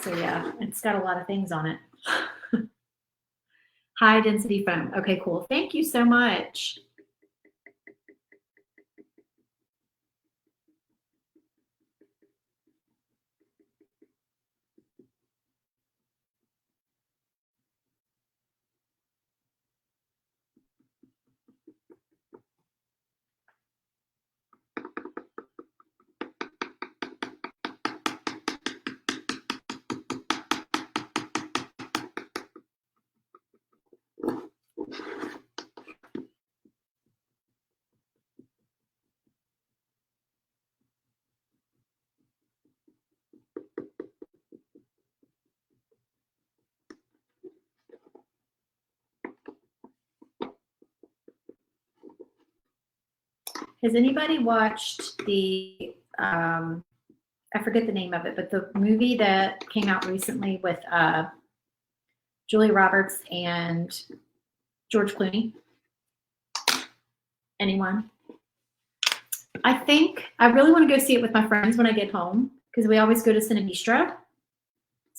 So yeah, it's got a lot of things on it. High density foam. Okay, cool. Thank you so much. Has anybody watched the, I forget the name of it, but the movie that came out recently with Julia Roberts and George Clooney? Anyone? I think I really want to go see it with my friends when I get home because we always go to Cinebistro.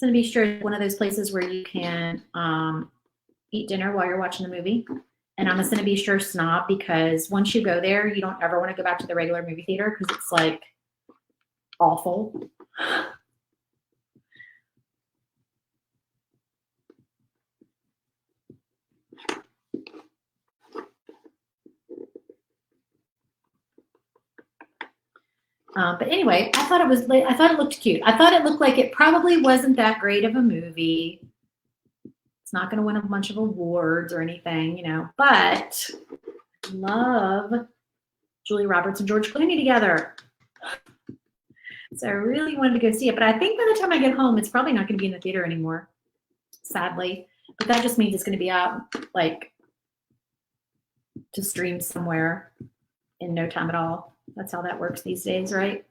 Cinebistro is one of those places where you can eat dinner while you're watching the movie. And I'm a Cinebistro snob because once you go there, you don't ever want to go back to the regular movie theater because it's like awful. But anyway, I thought it looked cute. I thought it looked like it probably wasn't that great of a movie. It's not going to win a bunch of awards or anything, you know, but love Julia Roberts and George Clooney together. So I really wanted to go see it, but I think by the time I get home, it's probably not going to be in the theater anymore, sadly. But that just means it's going to be out like to stream somewhere in no time at all. That's how that works these days, right?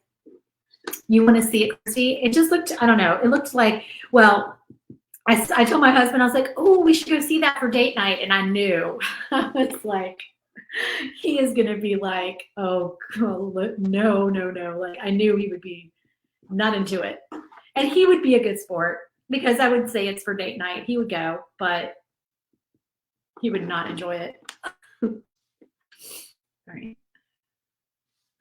You want to see it, Christy? It just looked, I don't know, it looked like, well, I told my husband, I was like, oh, we should go see that for date night. And I knew, I was like, he is going to be like, oh, no. Like, I knew he would be not into it. And he would be a good sport because I would say it's for date night. He would go, but he would not enjoy it. All right.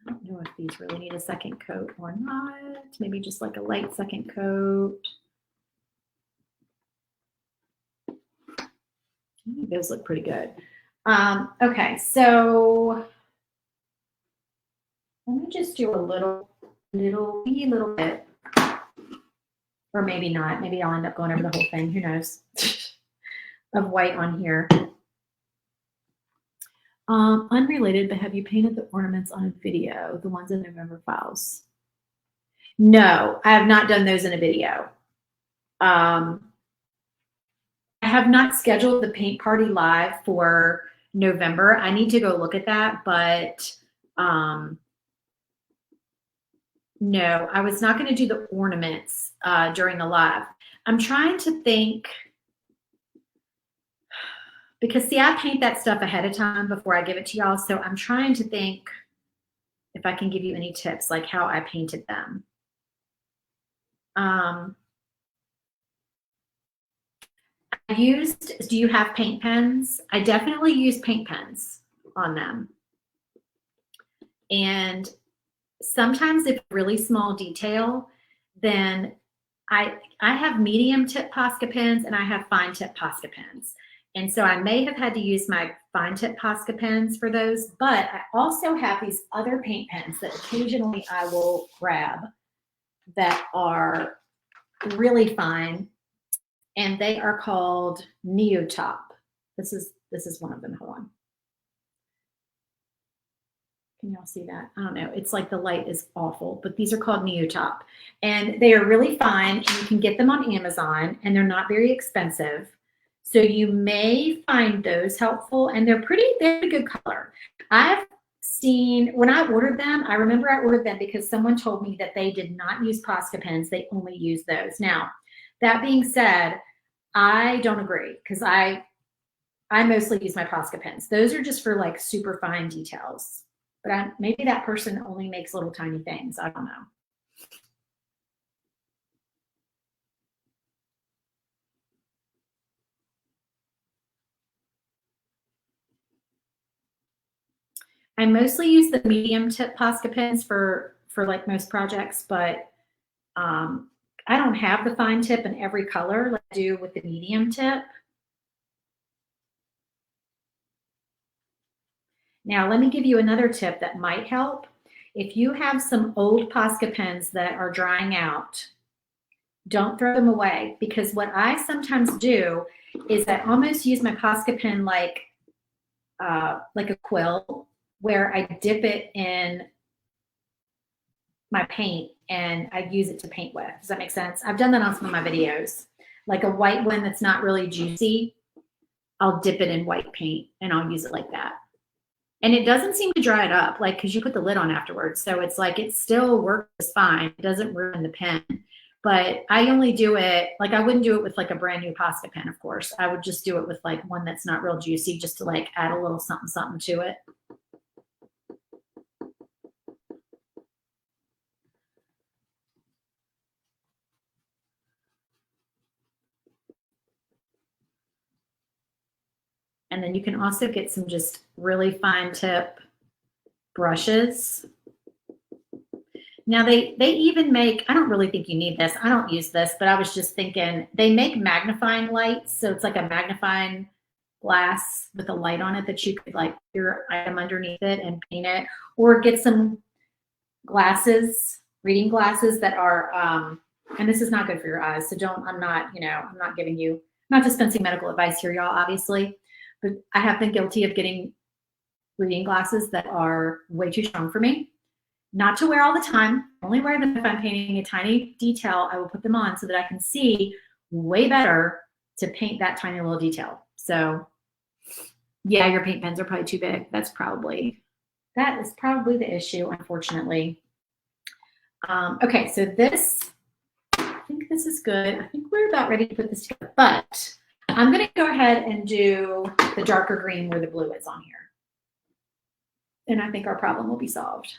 I don't know if these really need a second coat or not. Maybe just like a light second coat. Those look pretty good. Okay, so let me just do a little bit, or maybe not. Maybe I'll end up going over the whole thing. Who knows? Of white on here. Unrelated, but have you painted the ornaments on a video, the ones in November files? No, I have not done those in a video. I have not scheduled the paint party live for November. I need to go look at that, but no, I was not going to do the ornaments during the live. I'm trying to think, because see, I paint that stuff ahead of time before I give it to y'all. So I'm trying to think if I can give you any tips, like how I painted them. Do you have paint pens? I definitely use paint pens on them. And sometimes if really small detail, then I have medium tip Posca pens and I have fine tip Posca pens. And so I may have had to use my fine tip Posca pens for those, but I also have these other paint pens that occasionally I will grab that are really fine, and they are called Neotop. This is one of them. Hold on. Can y'all see that? I don't know. It's like the light is awful, but these are called Neotop, and they are really fine, and you can get them on Amazon, and they're not very expensive. So you may find those helpful, and they're a good color. I've seen, when I ordered them, I remember I ordered them because someone told me that they did not use Posca pens. They only use those. Now, that being said, I don't agree because I mostly use my Posca pens. Those are just for like super fine details. But maybe that person only makes little tiny things. I don't know. I mostly use the medium tip Posca pens for like most projects, but I don't have the fine tip in every color like I do with the medium tip. Now, let me give you another tip that might help. If you have some old Posca pens that are drying out, don't throw them away, because what I sometimes do is I almost use my Posca pen like a quill, where I dip it in my paint and I use it to paint with. Does that make sense? I've done that on some of my videos. Like a white one that's not really juicy, I'll dip it in white paint and I'll use it like that. And it doesn't seem to dry it up, like, because you put the lid on afterwards. So it's like it still works fine. It doesn't ruin the pen. But I only do it, like I wouldn't do it with like a brand new Posca pen, of course. I would just do it with like one that's not real juicy, just to like add a little something something to it. And then you can also get some just really fine tip brushes. Now they even make, I don't really think you need this. I don't use this, but I was just thinking they make magnifying lights. So it's like a magnifying glass with a light on it that you could like put your item underneath it and paint it, or get some glasses, reading glasses that are, and this is not good for your eyes. So I'm not giving you, I'm not dispensing medical advice here, y'all, obviously. But I have been guilty of getting reading glasses that are way too strong for me. Not to wear all the time. Only wear them if I'm painting a tiny detail. I will put them on so that I can see way better to paint that tiny little detail. So yeah, your paint pens are probably too big. That is probably the issue, unfortunately. Okay, so I think this is good. I think we're about ready to put this together, but I'm going to go ahead and do the darker green where the blue is on here. And I think our problem will be solved.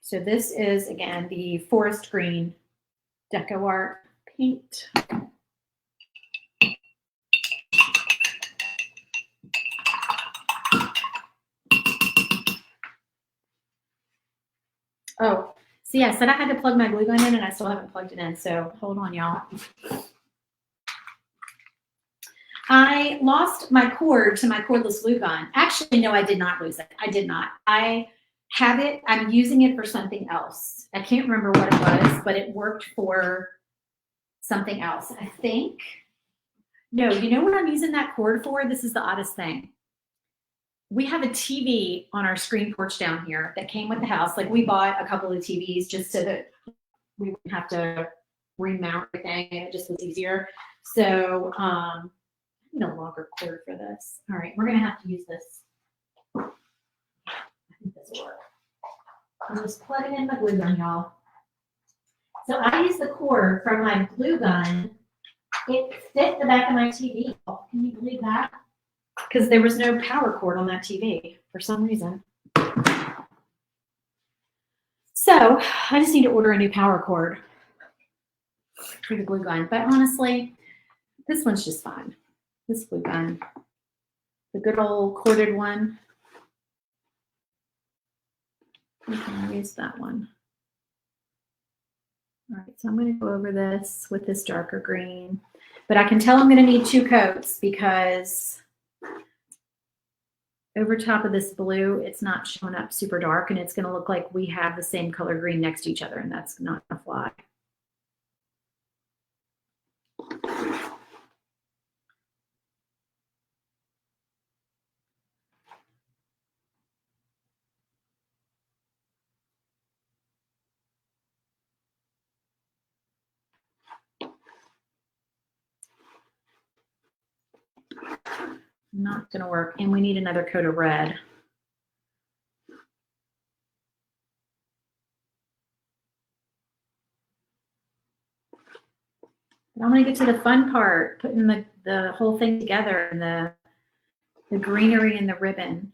So this is, again, the forest green Deco Art paint. Oh, see, I said I had to plug my glue gun in and I still haven't plugged it in. So hold on, y'all. I lost my cord to my cordless glue gun. Actually, no, I did not lose it. I did not. I have it. I'm using it for something else. I can't remember what it was, but it worked for something else. I think. No, you know what I'm using that cord for? This is the oddest thing. We have a TV on our screen porch down here that came with the house. Like we bought a couple of TVs just so that we wouldn't have to remount everything and it just was easier. So I need a longer cord for this. All right, we're gonna have to use this. I think this will work. I'll just plug it in my glue gun, y'all. So I use the cord from my glue gun. It fit the back of my TV. Can you believe that? Because there was no power cord on that TV for some reason. So I just need to order a new power cord for the glue gun. But honestly, this one's just fine. This glue gun the good old corded one. We can use that one. All right, so I'm going to go over this with this darker green, but I can tell I'm going to need 2 coats because over top of this blue, it's not showing up super dark, and it's going to look like we have the same color green next to each other, and that's not going to fly. Not going to work, and we need another coat of red. I'm going to get to the fun part, putting the whole thing together, and the greenery and the ribbon.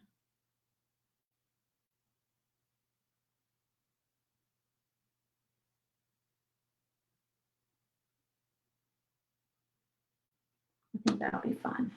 I think that'll be fun.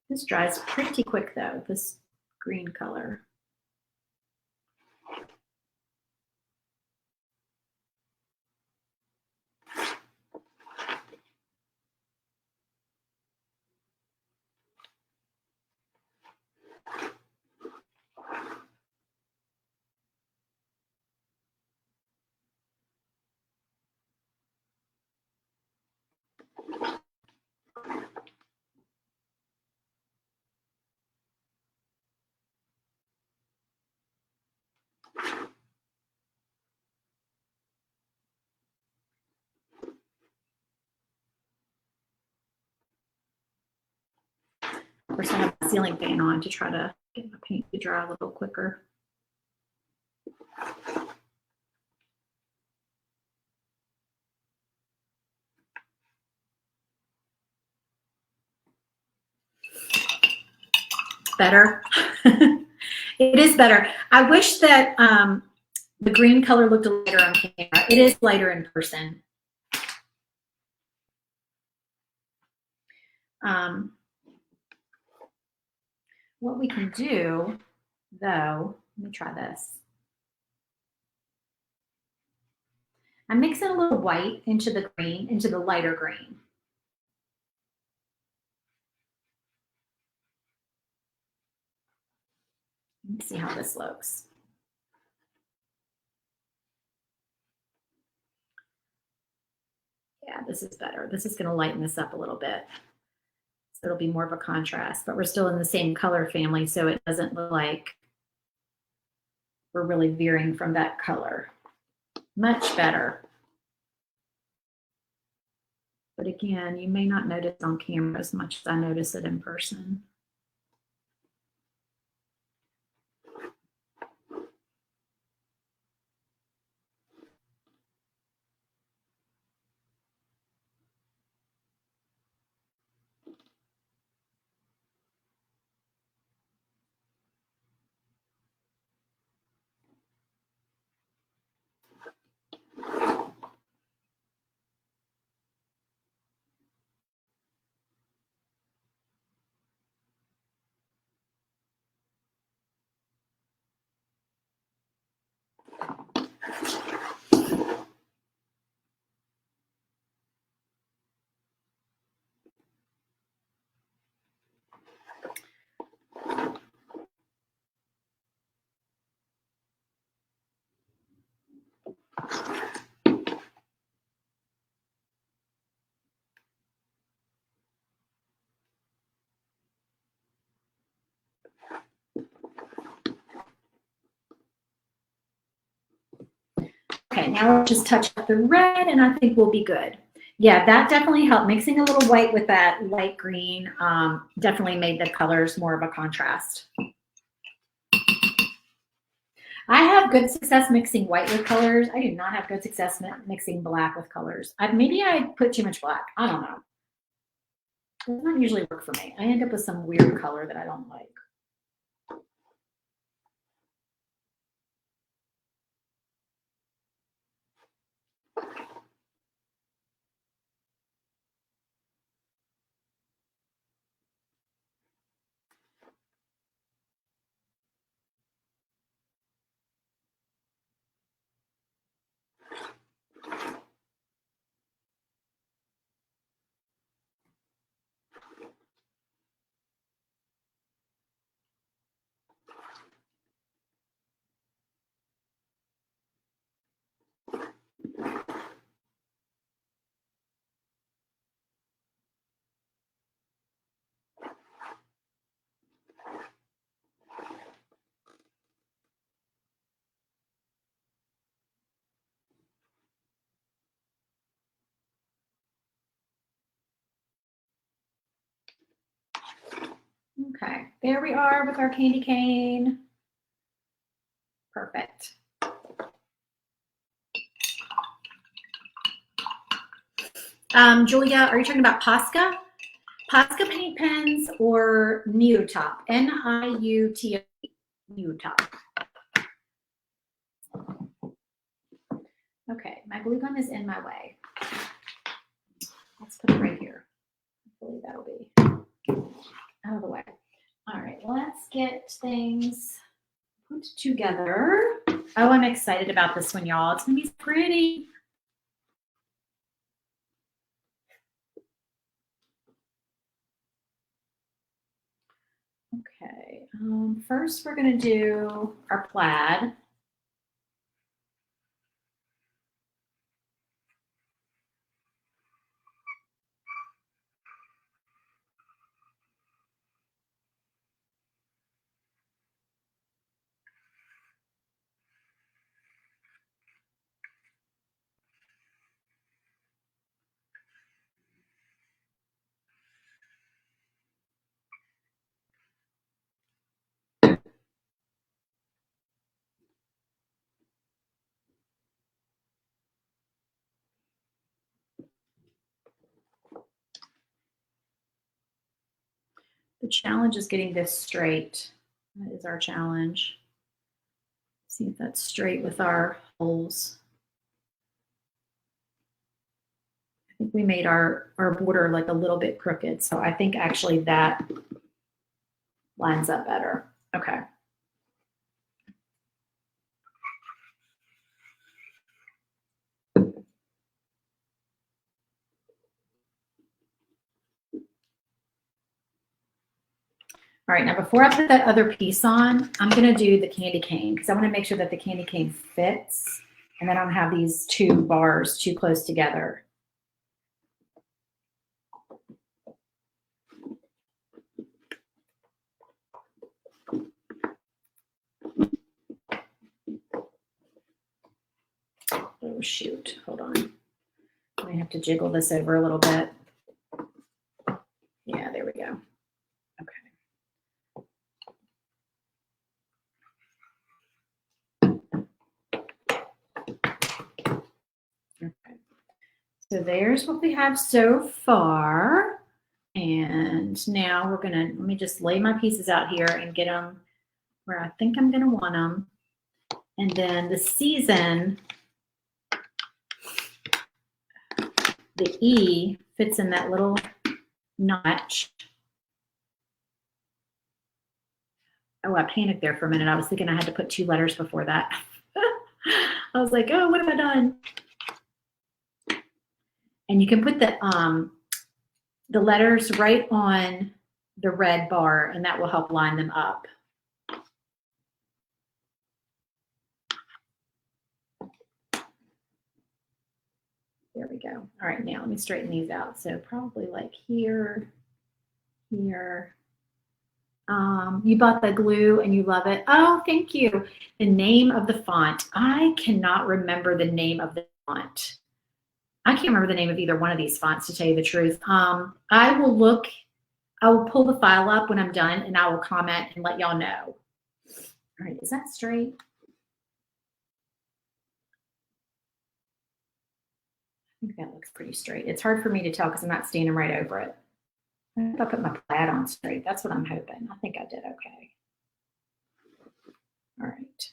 This dries pretty quick though, this green color. Of course, I have the ceiling fan on to try to get my paint to dry a little quicker. Better. It is better. I wish that the green color looked lighter on camera. It is lighter in person. What we can do, though, let me try this. I'm mixing a little white into the green, into the lighter green. Let's see how this looks. Yeah, this is better. This is going to lighten this up a little bit. So it'll be more of a contrast, but we're still in the same color family, so it doesn't look like we're really veering from that color. Much better. But again, you may not notice on camera as much as I notice it in person. right, now we'll just touch up the red and I think we'll be good. Yeah, that definitely helped. Mixing a little white with that light green definitely made the colors more of a contrast. I have good success mixing white with colors. I do not have good success mixing black with colors. Maybe I put too much black. I don't know. It does not usually work for me. I end up with some weird color that I don't like. Okay, there we are with our candy cane. Perfect. Julia, are you talking about Posca? Posca paint pens or Neutop? N-I-U-T-O, Neutop. Okay, my glue gun is in my way. Let's put it right here. Hopefully that'll be out of the way. All right, let's get things put together. Oh, I'm excited about this one, y'all. It's gonna be pretty. Okay, first we're gonna do our plaid. The challenge is getting this straight. That is our challenge. See if that's straight with our holes. I think we made our border like a little bit crooked, so I think actually that lines up better. Okay. All right, now before I put that other piece on, I'm gonna do the candy cane because I wanna make sure that the candy cane fits and then I don't have these two bars too close together. Oh shoot, hold on. I have to jiggle this over a little bit. Yeah, there we go. Okay, so there's what we have so far. And now we're gonna, let me just lay my pieces out here and get them where I think I'm gonna want them. And then the season, the E fits in that little notch. Oh, I panicked there for a minute. I was thinking I had to put two letters before that. I was like, oh, what have I done? And you can put the letters right on the red bar, and that will help line them up. There we go. All right, now let me straighten these out. So probably like here, here, You bought the glue and you love it. Oh, thank you. The name of the font. I cannot remember the name of the font. I can't remember the name of either one of these fonts, to tell you the truth. I will pull the file up when I'm done and I will comment and let y'all know. All right, is that straight? I think that looks pretty straight. It's hard for me to tell because I'm not standing right over it. I hope I put my plaid on straight. That's what I'm hoping. I think I did okay. All right.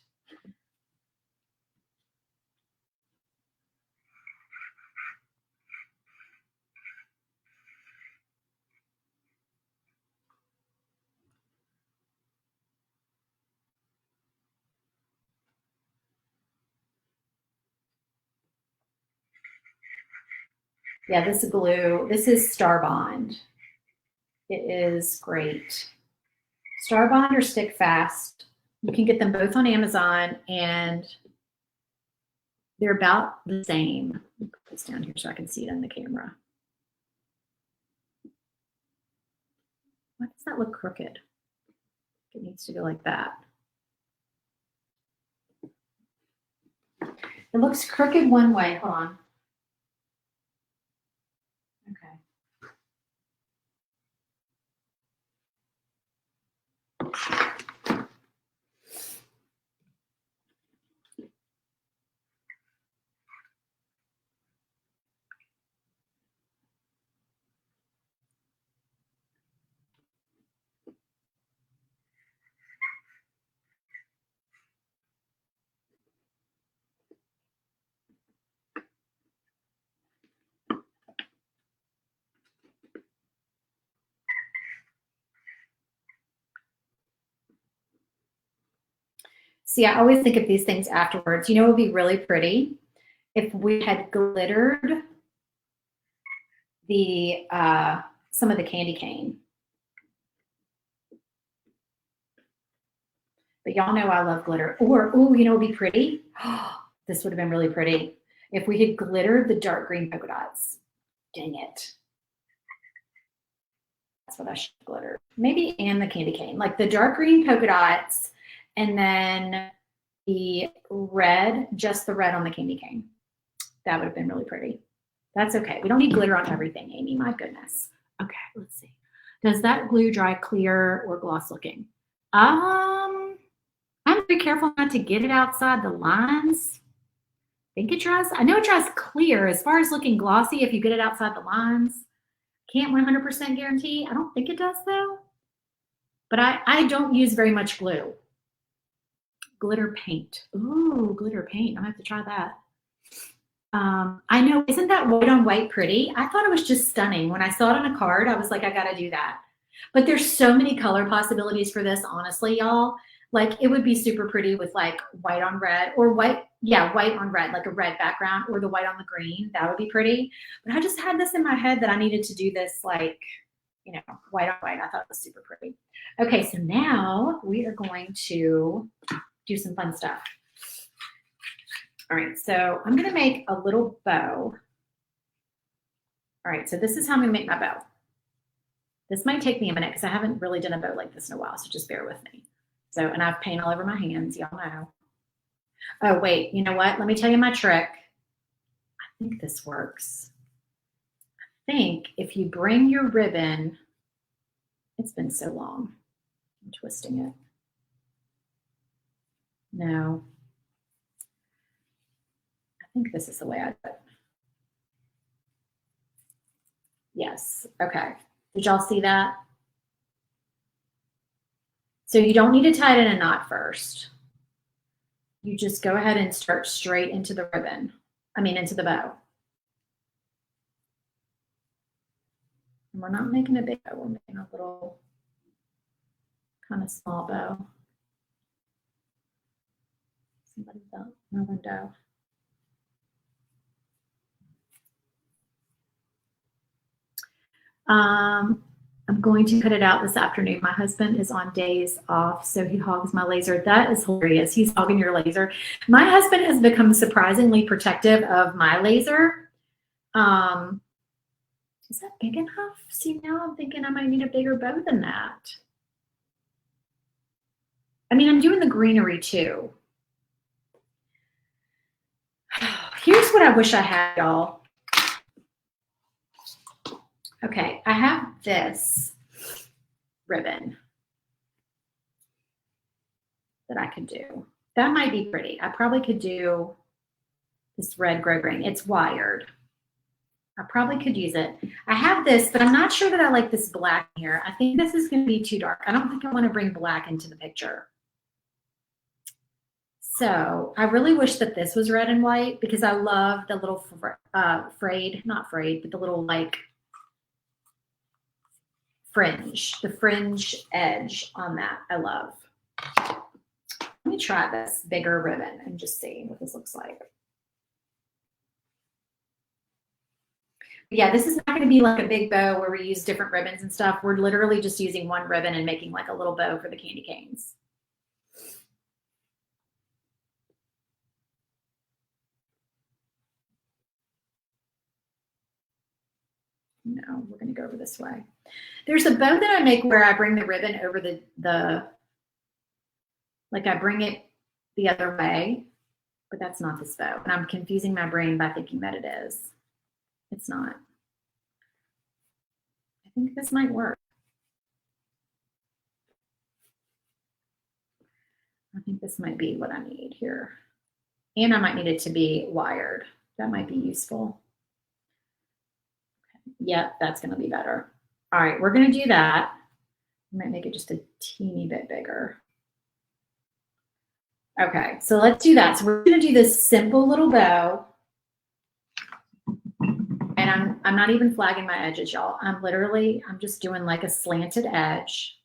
Yeah, this glue, this is Star Bond. It is great. Star Bond or Stick Fast. You can get them both on Amazon and they're about the same. Let me put this down here so I can see it on the camera. Why does that look crooked? It needs to go like that. It looks crooked one way. Hold on. Okay. See, I always think of these things afterwards. You know, it would be really pretty if we had glittered the some of the candy cane. But y'all know I love glitter. Or, oh, you know, it'd be pretty. This would have been really pretty if we had glittered the dark green polka dots. Dang it. That's what I should glitter. Maybe and the candy cane, like the dark green polka dots, and then the red, just the red on the candy cane. That would have been really pretty. That's okay. We don't need glitter on everything, Amy. My goodness. Okay, let's see. Does that glue dry clear or gloss looking? I'm very careful not to get it outside the lines. I think it dries. I know it dries clear. As far as looking glossy, if you get it outside the lines, can't 100% guarantee. I don't think it does though. But I don't use very much glue. Glitter paint. Ooh, glitter paint. I'm gonna have to try that. I know, isn't that white on white pretty? I thought it was just stunning. When I saw it on a card, I was like, I gotta do that. But there's so many color possibilities for this, honestly, y'all. Like it would be super pretty with like white on red or white, yeah, white on red, like a red background, or the white on the green. That would be pretty. But I just had this in my head that I needed to do this like, you know, white on white. I thought it was super pretty. Okay, so now we are going to do some fun stuff. All right, so I'm gonna make a little bow. All right, so this is how I'm gonna make my bow. This might take me a minute because I haven't really done a bow like this in a while, so just bear with me. So, and I have paint all over my hands, y'all know. Oh, wait, you know what? Let me tell you my trick. I think this works. I think if you bring your ribbon, it's been so long. I'm twisting it. No. I think this is the way I do it. Yes, okay. Did y'all see that? So you don't need to tie it in a knot first. You just go ahead and start straight into the ribbon. I mean, into the bow. And we're not making a big bow, we're making a little kind of small bow. Somebody felt another dough. I'm going to cut it out this afternoon. My husband is on days off, so he hogs my laser. That is hilarious. He's hogging your laser. My husband has become surprisingly protective of my laser. Is that big enough? See, now I'm thinking I might need a bigger bow than that. I mean, I'm doing the greenery too. Here's what I wish I had, y'all. Okay, I have this ribbon that I could do. That might be pretty. I probably could do this red grosgrain. It's wired. I probably could use it. I have this, but I'm not sure that I like this black here. I think this is going to be too dark. I don't think I want to bring black into the picture. So I really wish that this was red and white because I love the little frayed, not frayed, but the little like fringe, the fringe edge on that. I love. Let me try this bigger ribbon and just see what this looks like. Yeah, this is not going to be like a big bow where we use different ribbons and stuff. We're literally just using one ribbon and making like a little bow for the candy canes. No, we're going to go over this way. There's a bow that I make where I bring the ribbon over like I bring it the other way, but that's not this bow. And I'm confusing my brain by thinking that it is. It's not. I think this might work. I think this might be what I need here. And I might need it to be wired. That might be useful. Okay. Yep, that's going to be better. All right, we're going to do that. I might make it just a teeny bit bigger. Okay, so let's do that. So we're going to do this simple little bow. And I'm not even flagging my edges, y'all. I'm just doing like a slanted edge.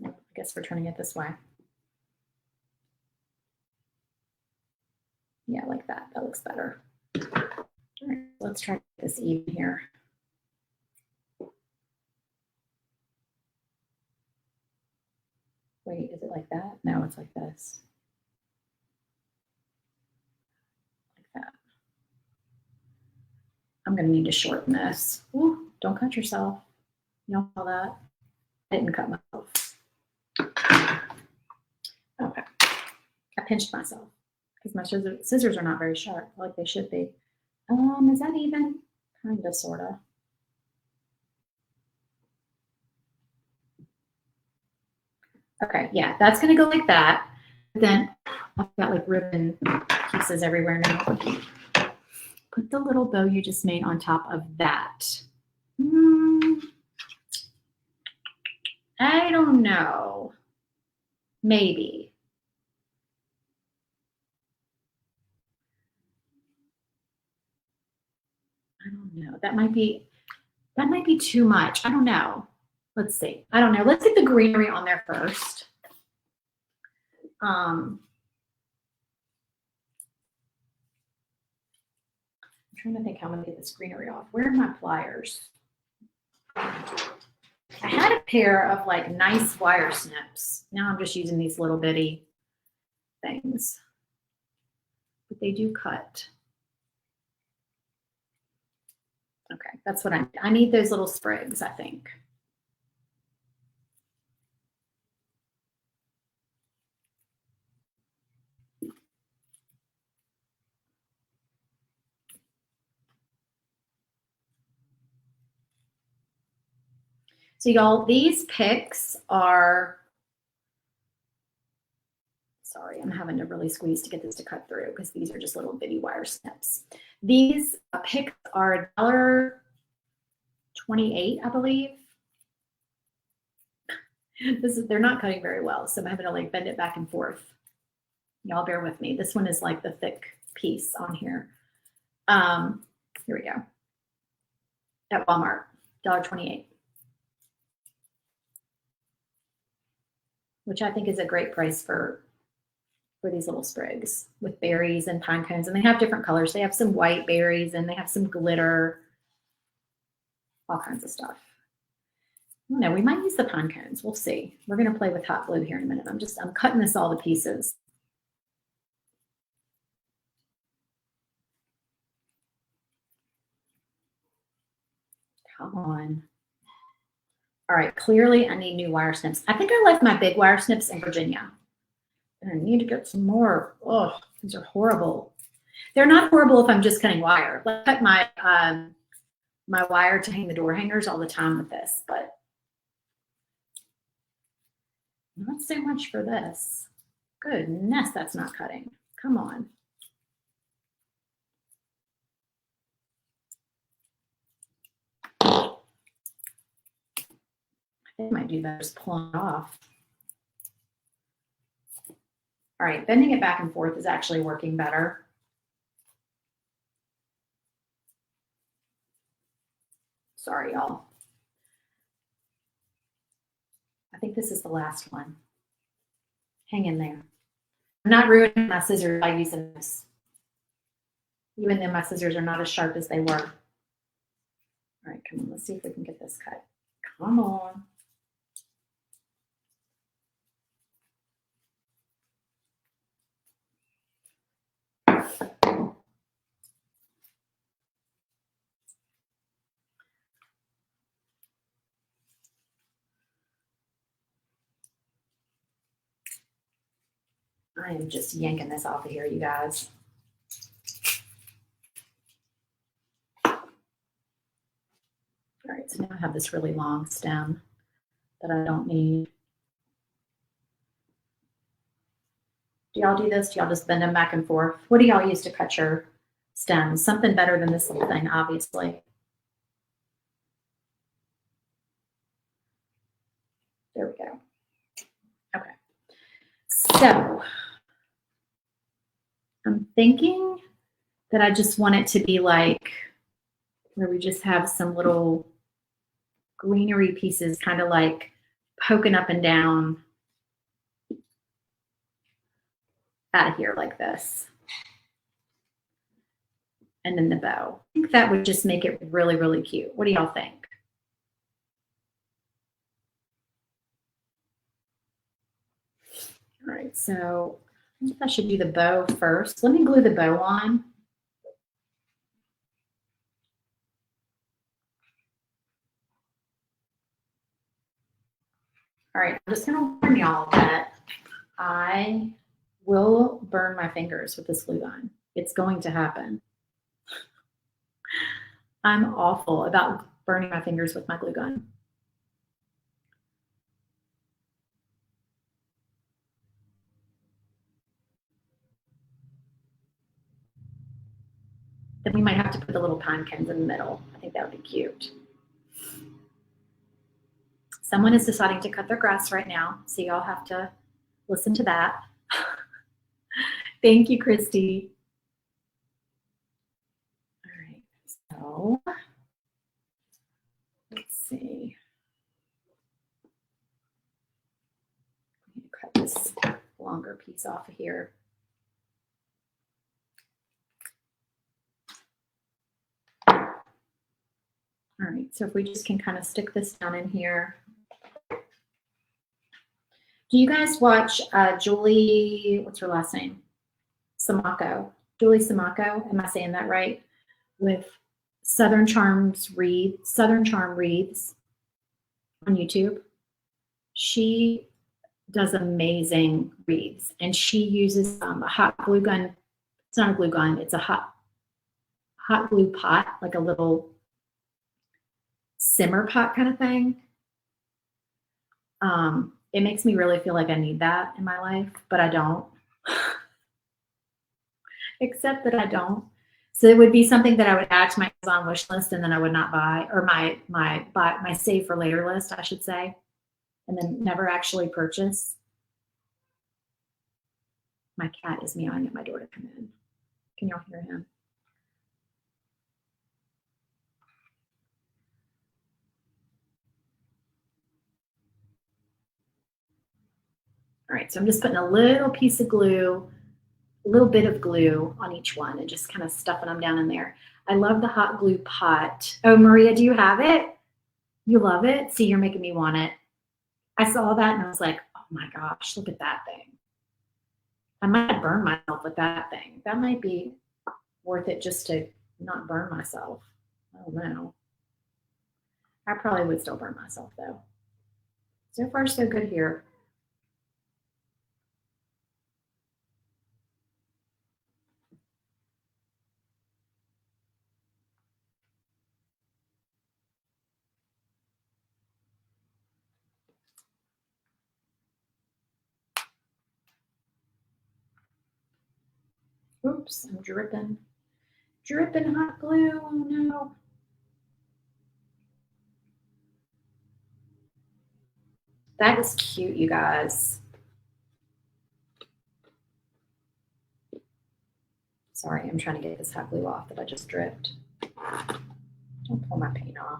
I guess we're turning it this way. Yeah, like that. That looks better. All right, let's try this even here. Wait, is it like that? No, it's like this. Like that. I'm going to need to shorten this. Ooh, don't cut yourself. You know all that? I didn't cut myself. Okay. I pinched myself because my scissors are not very sharp like they should be. Is that even? Kind of, sort of. Okay, yeah, that's going to go like that. Then I've got like ribbon pieces everywhere now. Put the little bow you just made on top of that. I don't know. Maybe. I don't know. That might be too much. I don't know. Let's see. I don't know. Let's get the greenery on there first. I'm trying to think how I'm going to get this greenery off. Where are my pliers? I had a pair of like nice wire snips. Now I'm just using these little bitty things. But they do cut. Okay, that's what I need those little sprigs, I think. So y'all, these picks are, sorry, I'm having to really squeeze to get this to cut through because these are just little bitty wire snips. These picks are $1.28, I believe. They're not cutting very well, so I'm having to like bend it back and forth. Y'all bear with me. This one is like the thick piece on here. Here we go. At Walmart, $1.28. Which I think is a great price for these little sprigs with berries and pine cones. And they have different colors. They have some white berries and they have some glitter, all kinds of stuff. No, we might use the pine cones. We'll see. We're going to play with hot glue here in a minute. I'm cutting this all to pieces. Come on. All right, clearly I need new wire snips. I think I left my big wire snips in Virginia. And I need to get some more. Oh, these are horrible. They're not horrible if I'm just cutting wire. I cut my my wire to hang the door hangers all the time with this, but not so much for this. Goodness, that's not cutting. Come on. I think I might do that, just pulling it off. All right, bending it back and forth is actually working better. Sorry, y'all. I think this is the last one. Hang in there. I'm not ruining my scissors by using this. Even though my scissors are not as sharp as they were. All right, come on, let's see if we can get this cut. Come on. I am just yanking this off of here, you guys. All right, so now I have this really long stem that I don't need. Do y'all do this? Do y'all just bend them back and forth? What do y'all use to cut your stems? Something better than this little thing, obviously. There we go. Okay. So I'm thinking that I just want it to be like where we just have some little greenery pieces kind of like poking up and down out of here like this. And then the bow. I think that would just make it really, really cute. What do y'all think? All right, so I think I should do the bow first. Let me glue the bow on. All right, I'm just gonna warn y'all that I will burn my fingers with this glue gun. It's going to happen. I'm awful about burning my fingers with my glue gun. Then we might have to put the little pine cones in the middle. I think that would be cute. Someone is deciding to cut their grass right now, so y'all have to listen to that. Thank you, Christy. All right, so let's see. I'm going to cut this longer piece off of here. All right, so if we just can kind of stick this down in here. Do you guys watch Julie, what's her last name? Samako. Julie Samako, am I saying that right? With Southern Charm Wreaths on YouTube. She does amazing wreaths, and she uses a hot glue gun. It's not a glue gun, it's a hot glue pot, like a little simmer pot kind of thing. It makes me really feel like I need that in my life, but I don't. Except that I don't. So it would be something that I would add to my Amazon wish list, and then I would not buy, or my save for later list, I should say, and then never actually purchase. My cat is meowing at my door to come in. Can y'all hear him? All right, so I'm just putting a little piece of glue, a little bit of glue on each one and just kind of stuffing them down in there. I love the hot glue pot. Oh, Maria, do you have it? You love it? See, you're making me want it. I saw that and I was like, oh my gosh, look at that thing. I might burn myself with that thing. That might be worth it just to not burn myself. I don't know. I probably would still burn myself though. So far, so good here. Oops, I'm dripping. Dripping hot glue. Oh no. That is cute, you guys. Sorry, I'm trying to get this hot glue off that I just dripped. Don't pull my paint off.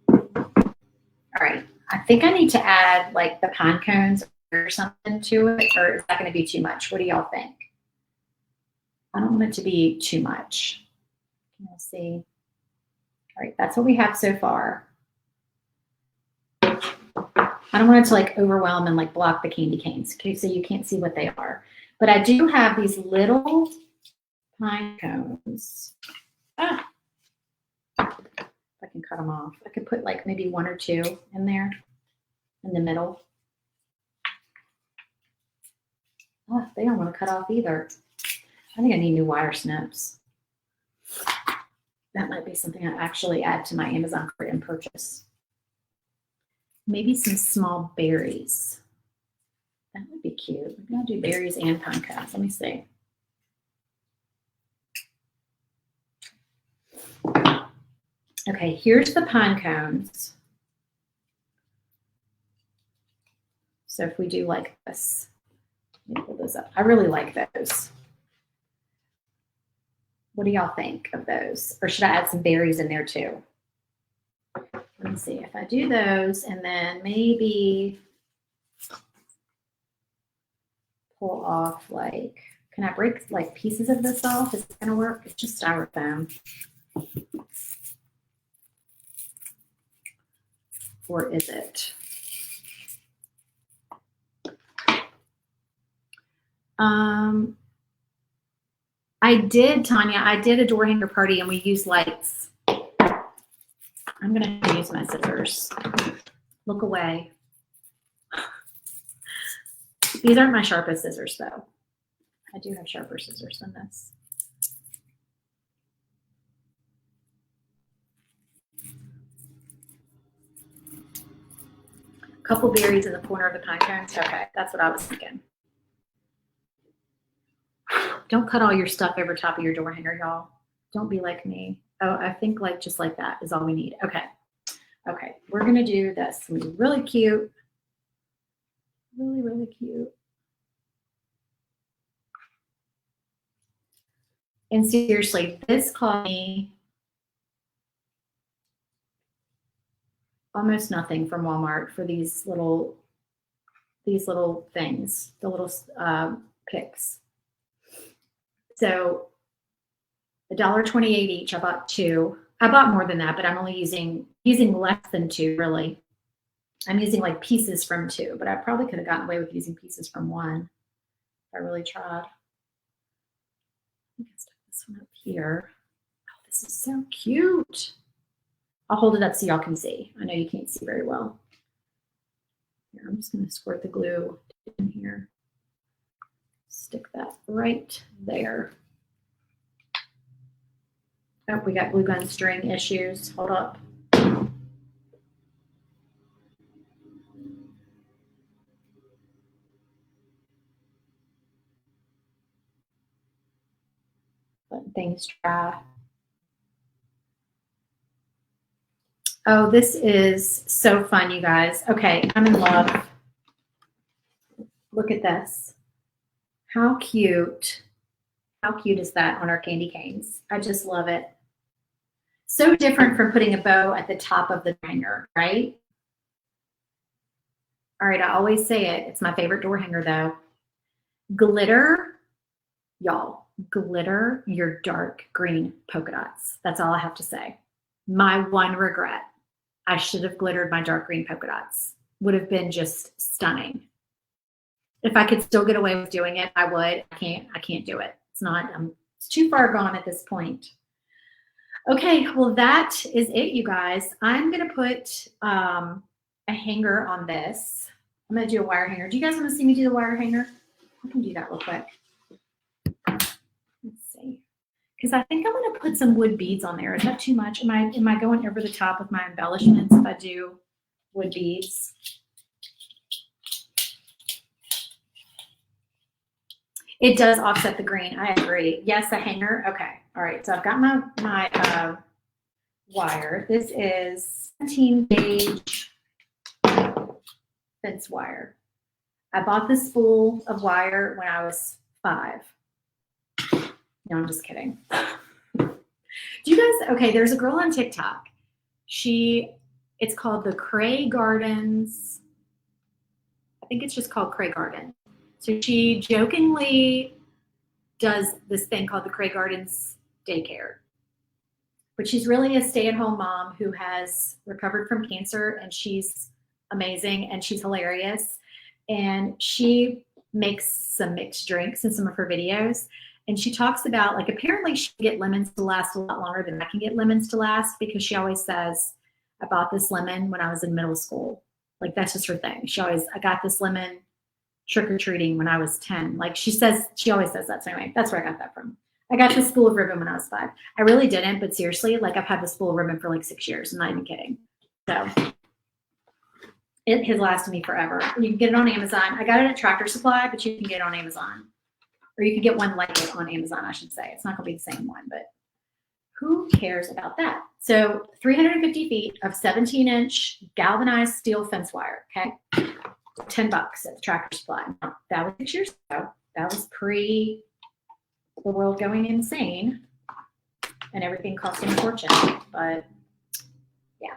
All right, I think I need to add like the pine cones or something to it, or is that going to be too much? What do y'all think? I don't want it to be too much. We'll see. All right, that's what we have so far. I don't want it to like overwhelm and like block the candy canes, okay, so you can't see what they are. But I do have these little pine cones. I can cut them off. I could put like maybe one or two in there in the middle. Oh, they don't want to cut off either. I think I need new wire snips. That might be something I actually add to my Amazon cart and purchase. Maybe some small berries. That would be cute. Maybe I'll do berries and pine cones. Let me see. Okay, here's the pine cones. So if we do like this, let me pull those up. I really like those. What do y'all think of those? Or should I add some berries in there too? Let me see if I do those and then maybe pull off like, can I break like pieces of this off? Is it gonna work? It's just styrofoam. Or is it? I did, Tanya, I did a door hanger party and we used lights. I'm gonna use my scissors. Look away. These aren't my sharpest scissors though. I do have sharper scissors than this. A couple berries in the corner of the pine cones. Okay, that's what I was thinking. Don't cut all your stuff over top of your door hanger, y'all. Don't be like me. Oh, I think like just like that is all we need. Okay. Okay, we're gonna do this. It's gonna be really cute. Really, really cute. And seriously, this cost me almost nothing from Walmart for these little things, the little picks. So $1.28 each. I bought two. I bought more than that, but I'm only using less than two, really. I'm using like pieces from two, but I probably could have gotten away with using pieces from one if I really tried. I think I stuck this one up here. Oh, this is so cute. I'll hold it up so y'all can see. I know you can't see very well. Here, I'm just going to squirt the glue in here. Stick that right there. Oh, we got glue gun string issues. Hold up. Letting things dry. Oh, this is so fun, you guys. Okay, I'm in love. Look at this. How cute. How cute is that on our candy canes? I just love it. So different from putting a bow at the top of the hanger, right? All right, I always say it. It's my favorite door hanger though. Glitter, y'all. glitter your dark green polka dots. That's all I have to say. My one regret, I should have glittered my dark green polka dots. Would have been just stunning. If I could still get away with doing it, I would. I can't do it. It's not, it's too far gone at this point. Okay, well, that is it, you guys. I'm going to put a hanger on this. I'm going to do a wire hanger. Do you guys want to see me do the wire hanger? I can do that real quick. Let's see. Because I think I'm going to put some wood beads on there. Is that too much? Am I going over the top with my embellishments if I do wood beads? It does offset the green. I agree. Yes, a hanger. Okay. All right. So I've got my wire. This is 17 gauge fence wire. I bought this spool of wire when I was 5. No, I'm just kidding. Do you guys, okay, there's a girl on TikTok. It's called the Cray Gardens. I think it's just called Cray Garden. So she jokingly does this thing called the Cray Gardens Daycare. But she's really a stay-at-home mom who has recovered from cancer, and she's amazing and she's hilarious. And she makes some mixed drinks in some of her videos. And she talks about, like, apparently she can get lemons to last a lot longer than I can get lemons to last, because she always says, I bought this lemon when I was in middle school. Like, that's just her thing. I got this lemon trick-or-treating when I was 10. Like, she always says that. So anyway, that's where I got that from. I got this spool of ribbon when I was 5. I really didn't, but seriously, like, I've had this spool of ribbon for like 6 years. I'm not even kidding. So it has lasted me forever. You can get it on Amazon. I got it at Tractor Supply, but you can get it on Amazon. Or you can get one like it on Amazon, I should say. It's not going to be the same one, but who cares about that? So 350 feet of 17-inch galvanized steel fence wire, okay? $10 at the Tractor Supply. Now, that was 6 years ago. That was pre the world going insane and everything costing a fortune. But yeah.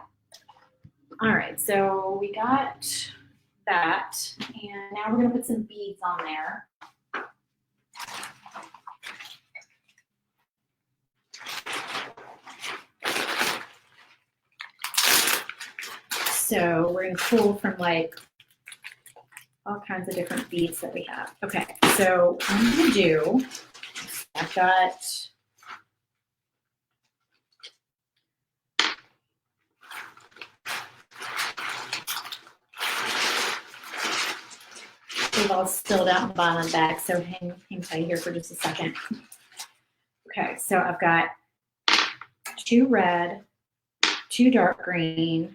All right, so we got that. And now we're going to put some beads on there. So we're going to pull from like all kinds of different beads that we have. Okay, so what I'm going to do, I've got they've all spilled out in the bottom of the bag, so hang tight here for just a second. Okay, so I've got 2 red, 2 dark green.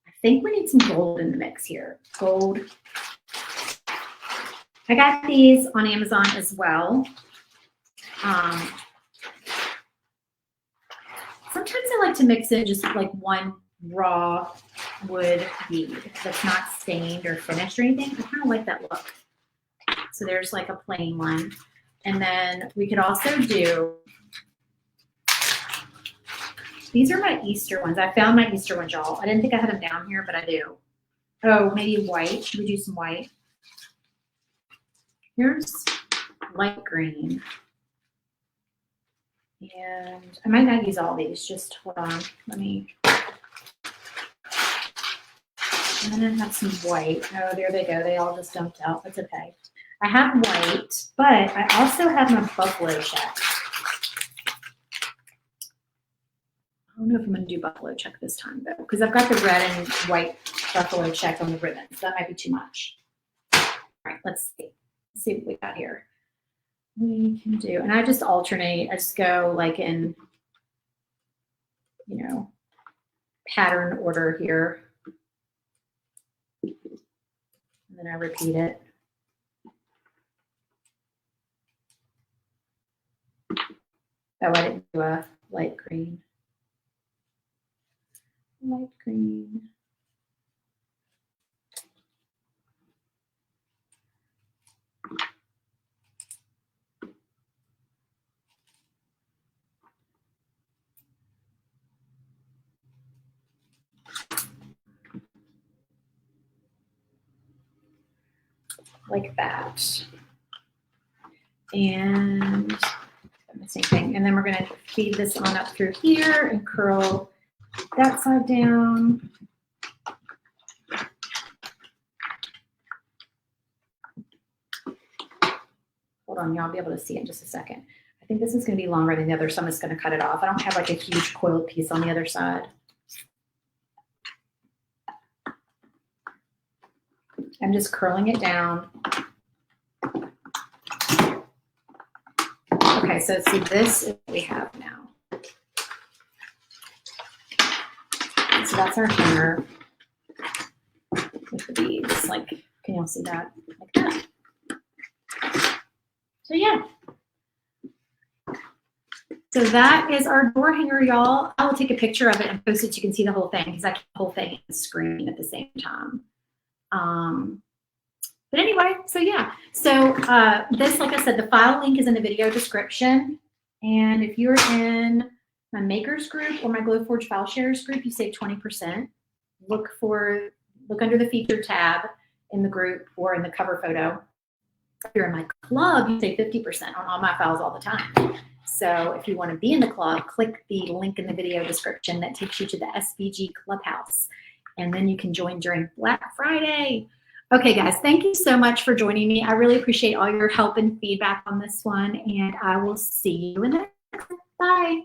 I think we need some gold in the mix here. Gold. I got these on Amazon as well. Sometimes I like to mix in just like one raw wood bead that's not stained or finished or anything. I kind of like that look. So there's like a plain one. And then we could also do, these are my Easter ones. I found my Easter ones, y'all. I didn't think I had them down here, but I do. Oh, maybe white. Should we do some white? Here's light green. And I might not use all these. Just hold on. Let me. I'm going to have some white. Oh, there they go. They all just dumped out. That's okay. I have white, but I also have my buffalo check. I don't know if I'm going to do buffalo check this time, though, because I've got the red and white buffalo check on the ribbon, so that might be too much. All right, let's see. Let's see what we got here. We can do, and I just alternate. I just go like in, you know, pattern order here. And then I repeat it. Oh, I didn't do a light green. Light green. Like that. And the same thing. And then we're going to feed this on up through here and curl that side down. Hold on, y'all be able to see it in just a second. I think this is going to be longer than the other, so I'm just going to cut it off. I don't have like a huge coiled piece on the other side. I'm just curling it down. Okay, so see, this is what we have now. So that's our hanger with the beads. Like, can y'all see that? Like that. So yeah. So that is our door hanger, y'all. I will take a picture of it and post it so you can see the whole thing, because I keep the whole thing on the screen at the same time. But anyway, so yeah. So this, like I said, the file link is in the video description. And if you're in my makers group or my Glowforge file sharers group, you save 20%. Look under the feature tab in the group or in the cover photo. If you're in my club, you save 50% on all my files all the time. So if you want to be in the club, click the link in the video description that takes you to the SVG Clubhouse. And then you can join during Black Friday. Okay, guys, thank you so much for joining me. I really appreciate all your help and feedback on this one, and I will see you in the next one. Bye.